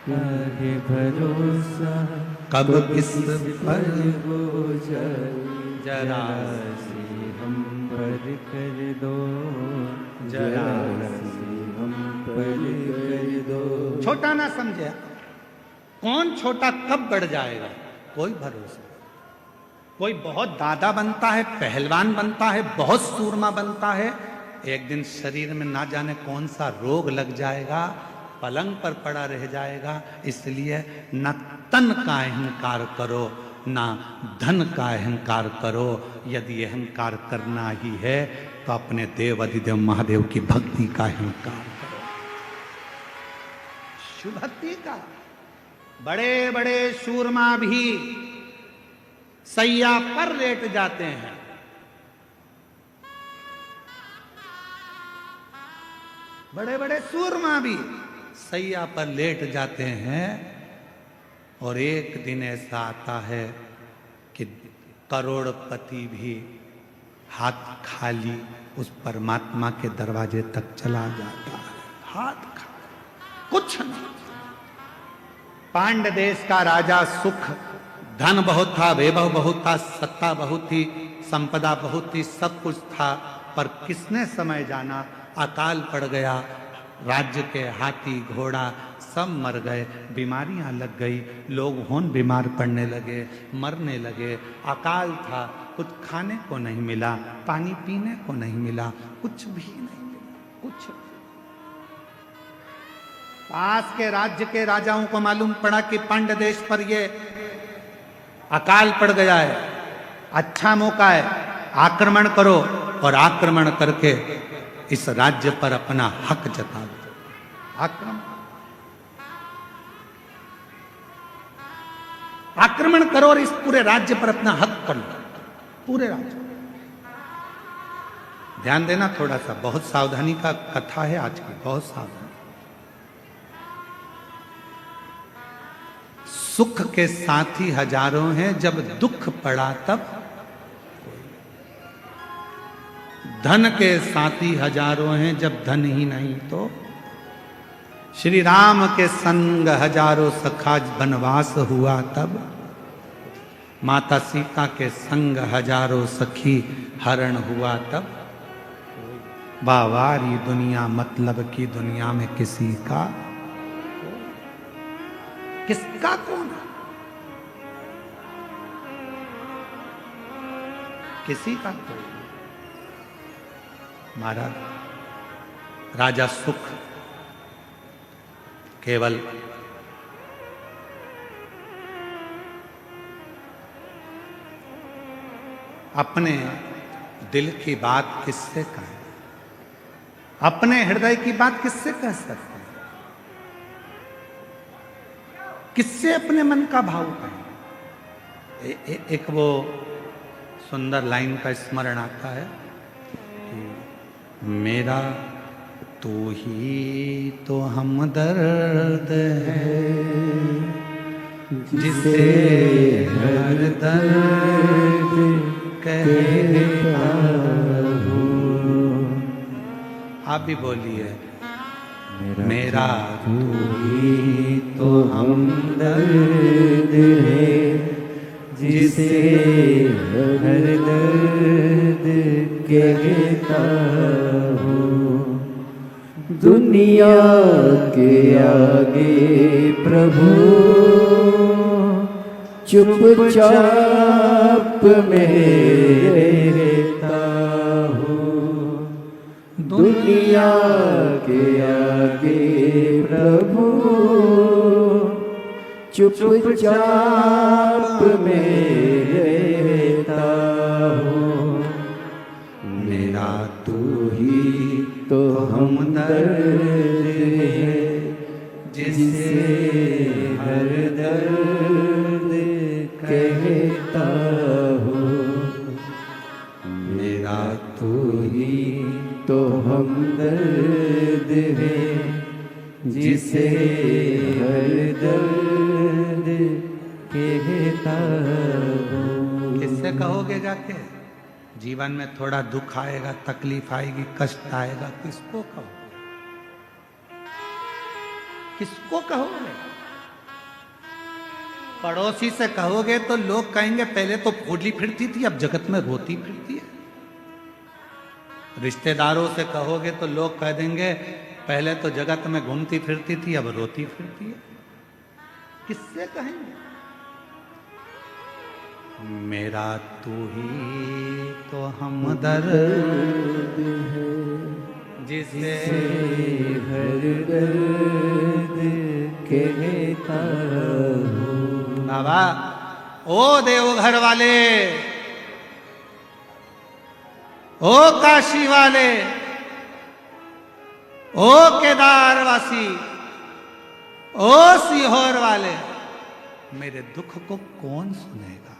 काहे भरोसा, कब किस पर हो जाए, जरा सी हम पर कर दो, जरा सी हम पर कर दो। छोटा ना समझे। कौन छोटा कब बढ़ जाएगा, कोई भरोसा। कोई बहुत दादा बनता है, पहलवान बनता है, बहुत सूरमा बनता है, एक दिन शरीर में ना जाने कौन सा रोग लग जाएगा, पलंग पर पड़ा रह जाएगा। इसलिए न तन का अहंकार करो, ना धन का अहंकार करो। यदि अहंकार करना ही है तो अपने देव अधिदेव महादेव की भक्ति का अहंकार करो, शिव भक्ति का। बड़े बड़े सूरमा भी सैया पर लेट जाते हैं। बड़े बड़े सूरमा भी सैया पर लेट जाते हैं, और एक दिन ऐसा आता है कि करोड़पति भी हाथ खाली उस परमात्मा के दरवाजे तक चला जाता है, हाथ खाली, कुछ नहीं। पांड्य देश का राजा सुख, धन बहुत था, वैभव बहुत था, सत्ता बहुत थी, संपदा बहुत थी, सब कुछ था, पर किसने समय जाना, अकाल पड़ गया। राज्य के हाथी घोड़ा सब मर गए, बीमारियां लग गई, लोग होन बीमार पड़ने लगे, मरने लगे। अकाल था, कुछ खाने को नहीं मिला, पानी पीने को नहीं मिला, कुछ भी नहीं मिला, कुछ। पास के राज्य के राजाओं को मालूम पड़ा कि पांड्य देश पर ये अकाल पड़ गया है, अच्छा मौका है, आक्रमण करो, और आक्रमण करके इस राज्य पर अपना हक जता दो। आक्रमण करो और इस पूरे राज्य पर अपना हक कर लो, पूरे राज्य। ध्यान देना थोड़ा सा, बहुत सावधानी का कथा है आज की, बहुत सावधानी। सुख के साथी हजारों हैं, जब दुख पड़ा तब। धन के साथी हजारों हैं, जब धन ही नहीं तो। श्री राम के संग हजारों सखा, वनवास हुआ तब। माता सीता के संग हजारों सखी हरण हुआ तब, बावारी दुनिया मतलब की दुनिया में किसी का, किसका कौन है? किसी का कोई। महाराज राजा सुख केवल अपने दिल की बात किससे कहें, अपने हृदय की बात किससे कह सकते हैं, किससे अपने मन का भाव कहें। एक वो सुंदर लाइन का स्मरण आता है कि मेरा तू ही तो हमदर्द है, जिसे हर दर्द कहता हूँ। आप भी बोलिए, मेरा तू ही तो हमदर्द है, जिसे हर दर्द कहता हूँ। दुनिया के आगे प्रभु चुपचाप में रहता हूँ। दुनिया के आगे प्रभु चुपचाप में रहता हूँ। मेरा तू ही तो हमदर्द है, जिसे हर दर्द कहता हूँ। मेरा तू ही तो हमदर्द है, जिसे हर दर्द कहता हूँ। किससे कहोगे जाके? जीवन में थोड़ा दुख आएगा, तकलीफ आएगी, कष्ट आएगा, किसको कहोगे? किसको कहोगे? पड़ोसी से कहोगे तो लोग कहेंगे पहले तो फूली फिरती थी, अब जगत में रोती फिरती है। रिश्तेदारों से कहोगे तो लोग कह देंगे पहले तो जगत में घूमती फिरती थी, अब रोती फिरती है। किससे कहेंगे? मेरा तू ही तो हमदर्द है, जिसे हर दर्द कहता हूँ। बाबा, ओ देवघर वाले, ओ काशी वाले, ओ केदारवासी, ओ सीहोर वाले, मेरे दुख को कौन सुनेगा?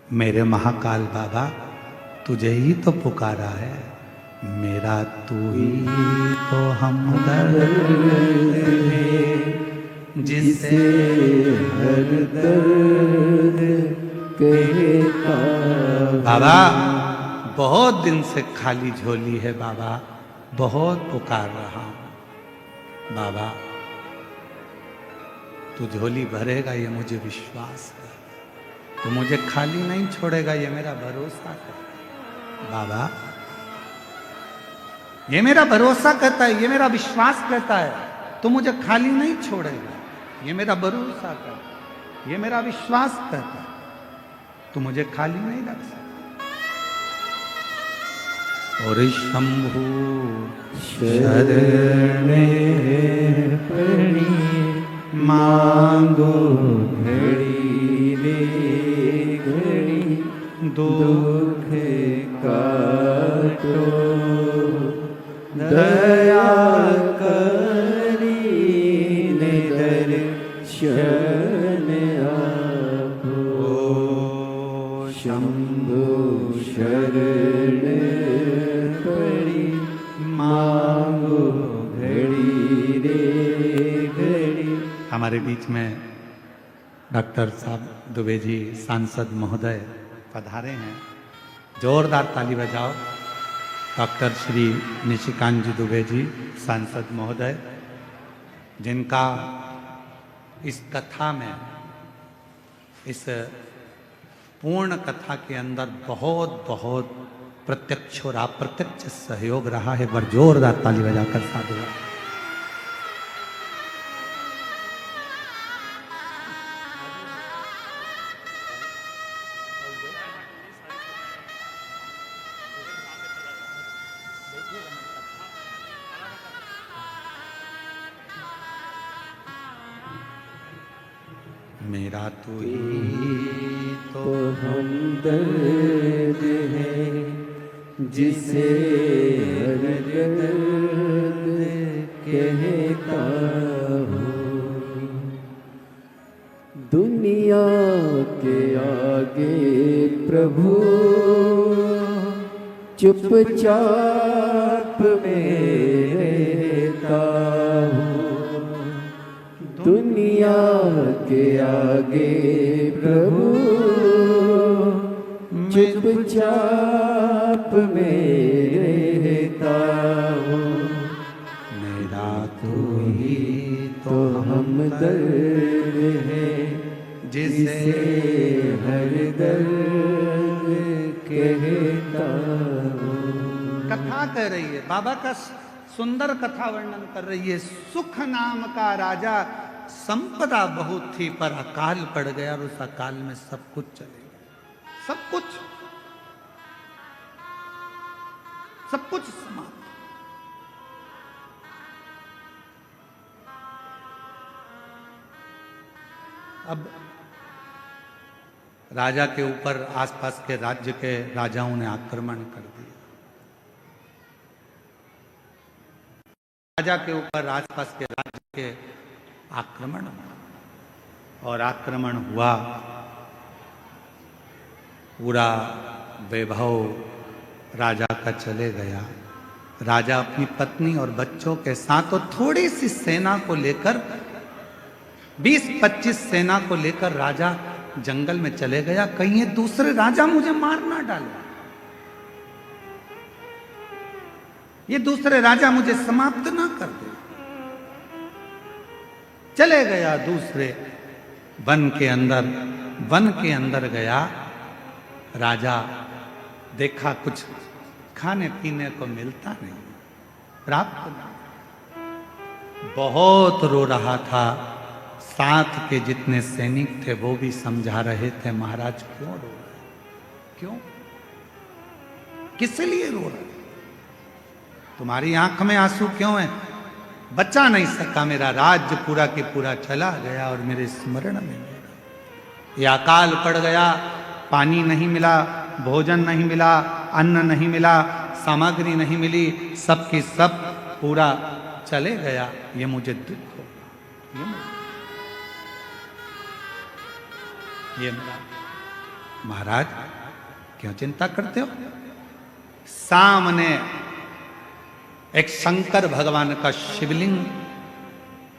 मेरे महाकाल बाबा, तुझे ही तो पुकारा है। मेरा तू ही तो हमदर्द है, जिसे हर दर्द कहता। बाबा बहुत दिन से खाली झोली है बाबा, बहुत पुकार रहा हूं बाबा, तू झोली भरेगा ये मुझे विश्वास है, तो मुझे खाली नहीं छोड़ेगा ये मेरा भरोसा है बाबा। ये मेरा भरोसा कहता है, ये मेरा विश्वास कहता है, तो मुझे खाली नहीं छोड़ेगा। ये मेरा भरोसा कहता है, ये मेरा विश्वास कहता है, तो मुझे खाली नहीं रख सकता। और शंभु शरण पड़ी मांगो घड़ी रे घड़ी, दुख काटो दया करी दर्शन आपो। शंभु शरण पड़ी मांगो घड़ी रे घड़ी। हमारे बीच में डॉक्टर साहब दुबे जी सांसद महोदय पधारे हैं, जोरदार ताली बजाओ। डॉक्टर श्री निशिकांत जी दुबे जी सांसद महोदय, जिनका इस कथा में, इस पूर्ण कथा के अंदर बहुत बहुत प्रत्यक्ष और अप्रत्यक्ष सहयोग रहा है। पर जोरदार ताली बजाकर साधुवाद। मेरा तू ही तो हमदर्द है, जिसे हर दर्द कहता हूँ। दुनिया के आगे प्रभु चुपचाप में रहता हूँ। दुनिया के आगे प्रभु चुपचाप में रहता हूँ। मेरा तू ही तो हमदर्द है, जिसे हर दर्द कहता हूँ। कथा कह रही है, बाबा का सुंदर कथा वर्णन कर रही है। सुख नाम का राजा, संपदा बहुत थी पर अकाल पड़ गया और उस अकाल में सब कुछ चले गया। सब कुछ समाप्त। अब राजा के ऊपर आसपास के राज्य के राजाओं ने आक्रमण कर दिया। राजा के ऊपर आसपास के राज्य के आक्रमण हुआ और आक्रमण हुआ। पूरा वैभव राजा का चले गया। राजा अपनी पत्नी और बच्चों के साथ और थोड़ी सी सेना को लेकर 20-25 सेना को लेकर राजा जंगल में चले गया। कहीं ये दूसरे राजा मुझे मार ना डाले, ये दूसरे राजा मुझे समाप्त ना कर दे। चले गया दूसरे वन के अंदर गया। राजा देखा कुछ खाने पीने को मिलता नहीं, प्राप्त नहीं। बहुत रो रहा था। साथ के जितने सैनिक थे वो भी समझा रहे थे, महाराज क्यों रो रहे, क्यों, किस लिए रो रहे, तुम्हारी आंख में आंसू क्यों है? बचा नहीं सका, मेरा राज्य पूरा के पूरा चला गया और मेरे स्मरण में नहीं रहा। ये अकाल पड़ गया, पानी नहीं मिला, भोजन नहीं मिला, अन्न नहीं मिला, सामग्री नहीं मिली, सब की सब पूरा चले गया। ये मुझे दुख हो, ये मेरा। महाराज क्यों चिंता करते हो? सामने एक शंकर भगवान का शिवलिंग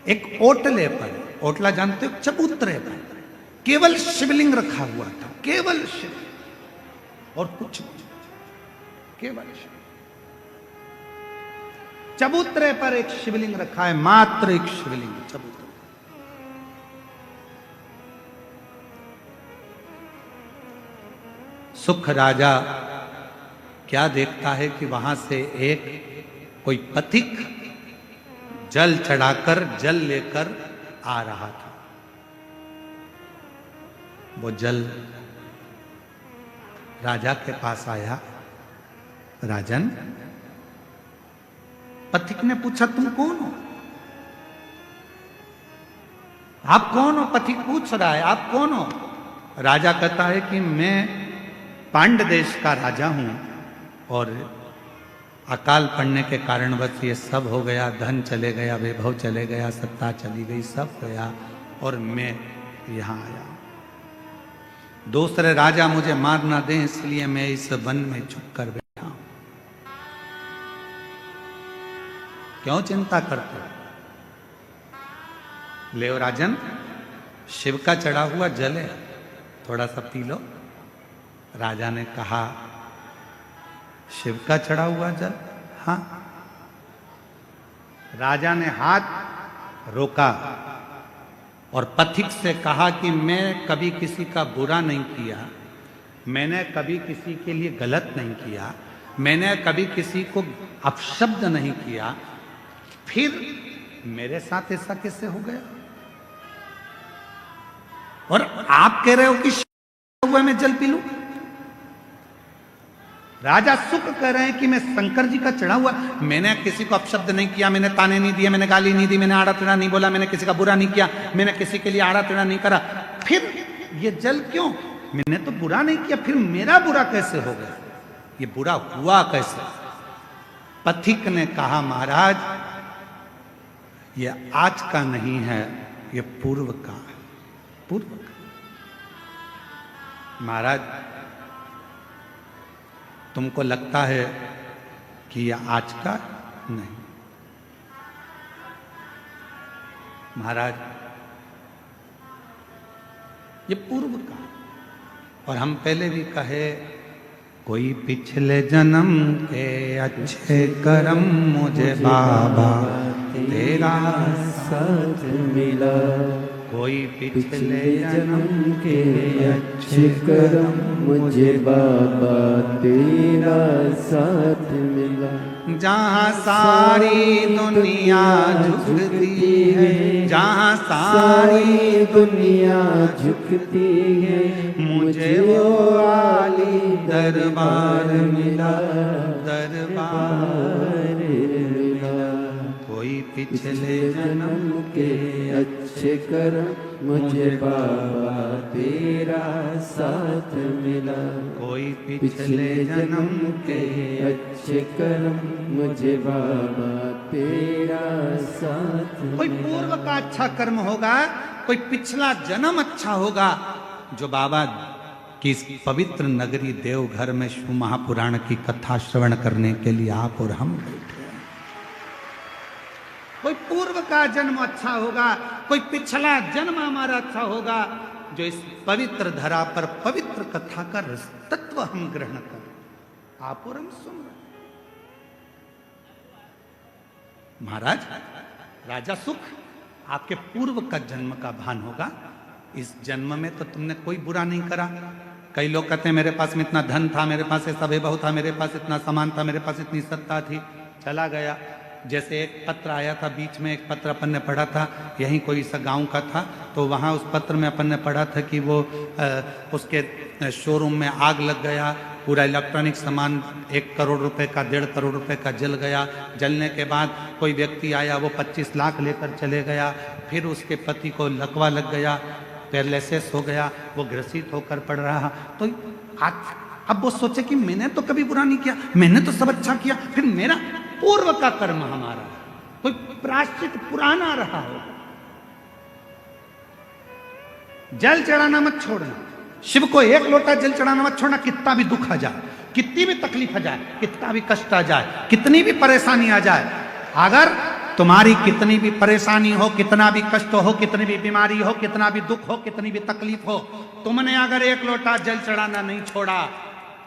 एक ओटले पर, ओटला जानते हो, चबूतरे पर केवल शिवलिंग रखा हुआ था, केवल शिव और कुछ नहीं, केवल शिव। चबूतरे पर एक शिवलिंग रखा है, मात्र एक शिवलिंग चबूतरे। सुख राजा क्या देखता है कि वहां से एक कोई पथिक जल चढ़ाकर जल लेकर आ रहा था। वो जल राजा के पास आया। राजन, पथिक ने पूछा तुम कौन हो? आप कौन हो? पथिक पूछ रहा है आप कौन हो? राजा कहता है कि मैं पांड देश का राजा हूं और अकाल पड़ने के कारण बस ये सब हो गया, धन चले गया, वैभव चले गया, सत्ता चली गई, सब गया और मैं यहां आया। दूसरे राजा मुझे मार ना दें इसलिए मैं इस वन में छुप कर बैठा हूं। क्यों चिंता करते हो? ले राजन, शिव का चढ़ा हुआ जल है, थोड़ा सा पी लो। राजा ने कहा शिव का चढ़ा हुआ जल? हाँ। राजा ने हाथ रोका और पथिक से कहा कि मैं कभी किसी का बुरा नहीं किया, मैंने कभी किसी के लिए गलत नहीं किया, मैंने कभी किसी को अपशब्द नहीं किया, फिर मेरे साथ ऐसा कैसे हो गया? और आप कह रहे हो कि हुआ मैं जल पी लूं? राजा शुक कह रहे हैं कि मैं शंकर जी का चढ़ा हुआ, मैंने किसी को अपशब्द नहीं किया, मैंने ताने नहीं दिए, मैंने गाली नहीं दी, मैंने आड़ा टेढ़ा नहीं बोला, मैंने किसी का बुरा नहीं किया, मैंने किसी के लिए आड़ा टेढ़ा नहीं करा, फिर ये जल क्यों? मैंने तो बुरा नहीं किया, फिर मेरा बुरा कैसे हो गया? ये बुरा हुआ कैसे? पथिक ने कहा, महाराज ये आज का नहीं है, ये पूर्व का है, पूर्व का। महाराज तुमको लगता है कि यह आज का? नहीं महाराज, ये पूर्व का। और हम पहले भी कहे, कोई पिछले जन्म के अच्छे कर्म मुझे बाबा तेरा साथ मिला, कोई पिछले जन्म के अच्छे कर्म मुझे बाबा तेरा साथ मिला। जहाँ सारी दुनिया झुकती है, जहाँ सारी दुनिया झुकती है, मुझे वो आली दरबार मिला, दरबार मिला। कोई पिछले जन्म के अच्छे कर्म मुझे बाबा तेरा साथ मिला, कोई पिछले जन्म के अच्छे कर्म मुझे बाबा तेरा साथ। कोई पूर्व का अच्छा कर्म होगा, कोई पिछला जन्म अच्छा होगा, जो बाबा की इस पवित्र नगरी देवघर में शिव महापुराण की कथा श्रवण करने के लिए आप और हम बैठे हैं। कोई पूर्व का जन्म अच्छा होगा, कोई पिछला जन्म हमारा अच्छा होगा, जो इस पवित्र धरा पर पवित्र कथा का रस तत्व हम ग्रहण करें। आप और हम सुन रहे हैं। महाराज राजा सुख, आपके पूर्व का जन्म का भान होगा। इस जन्म में तो तुमने कोई बुरा नहीं करा। कई लोग कहते हैं मेरे पास में इतना धन था, मेरे पास ऐसा वैभव था, मेरे पास इतना सामान था, मेरे पास इतनी सत्ता थी, चला गया। जैसे एक पत्र आया था बीच में, एक पत्र अपन ने पढ़ा था, यहीं कोई सा गांव का था, तो वहाँ उस पत्र में अपन ने पढ़ा था कि वो उसके शोरूम में आग लग गया, पूरा इलेक्ट्रॉनिक सामान 1 करोड़ रुपए का, 1.5 करोड़ रुपए का जल गया। जलने के बाद कोई व्यक्ति आया, वो 25 लाख लेकर चले गया। फिर उसके पति को लकवा लग गया, पैरालिसिस हो गया, वो ग्रसित होकर पड़ रहा। तो अब वो सोचे कि मैंने तो कभी बुरा नहीं किया, मैंने तो सब अच्छा किया, फिर मेरा पूर्व का कर्म हमारा कोई प्रायश्चित पुराना रहा हो। जल चढ़ाना मत छोड़ना, शिव को 1 लोटा जल चढ़ाना मत छोड़ना। कितना भी दुख आ जाए, कितनी भी तकलीफ आ जाए, कितना भी कष्ट आ जाए, कितनी भी परेशानी आ जाए, अगर तुम्हारी कितनी भी परेशानी हो, कितना भी कष्ट हो, कितनी भी बीमारी हो, कितना भी दुख हो, कितनी भी तकलीफ हो, तुमने अगर 1 लोटा जल चढ़ाना नहीं छोड़ा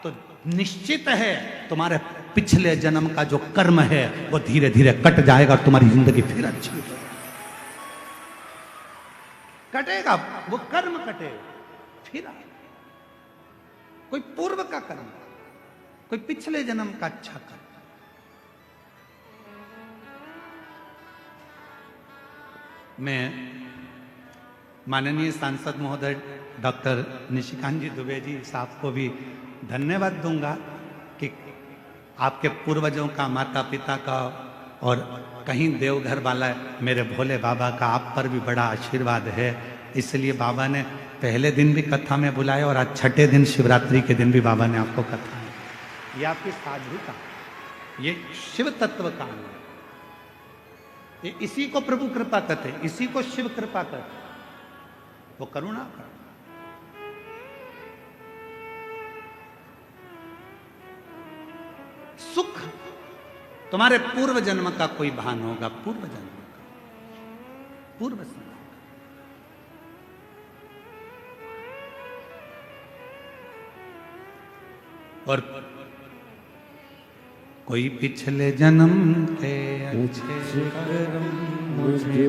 तो निश्चित है तुम्हारे पिछले जन्म का जो कर्म है वो धीरे धीरे कट जाएगा और तुम्हारी जिंदगी फिर अच्छी हो जाएगी। कटेगा, वो कर्म कटेगा फिर। कोई पूर्व का कर्म, कोई पिछले जन्म का अच्छा कर्म। मैं माननीय सांसद महोदय डॉक्टर निशिकांत जी दुबे जी साहब को भी धन्यवाद दूंगा कि आपके पूर्वजों का, माता पिता का और कहीं देवघर वाला मेरे भोले बाबा का आप पर भी बड़ा आशीर्वाद है। इसलिए बाबा ने पहले दिन भी कथा में बुलाया और आज 6ठे दिन शिवरात्रि के दिन भी बाबा ने आपको कथा है। ये आपकी साधुता, ये शिव तत्व का है। ये इसी को प्रभु कृपा कहते, इसी को शिव कृपा कहते, वो करुणा कर। सुख तुम्हारे पूर्व जन्म का कोई भान होगा, पूर्व जन्म का, पूर्व जन्म। और कोई पिछले जन्म के अच्छे कर्म मुझे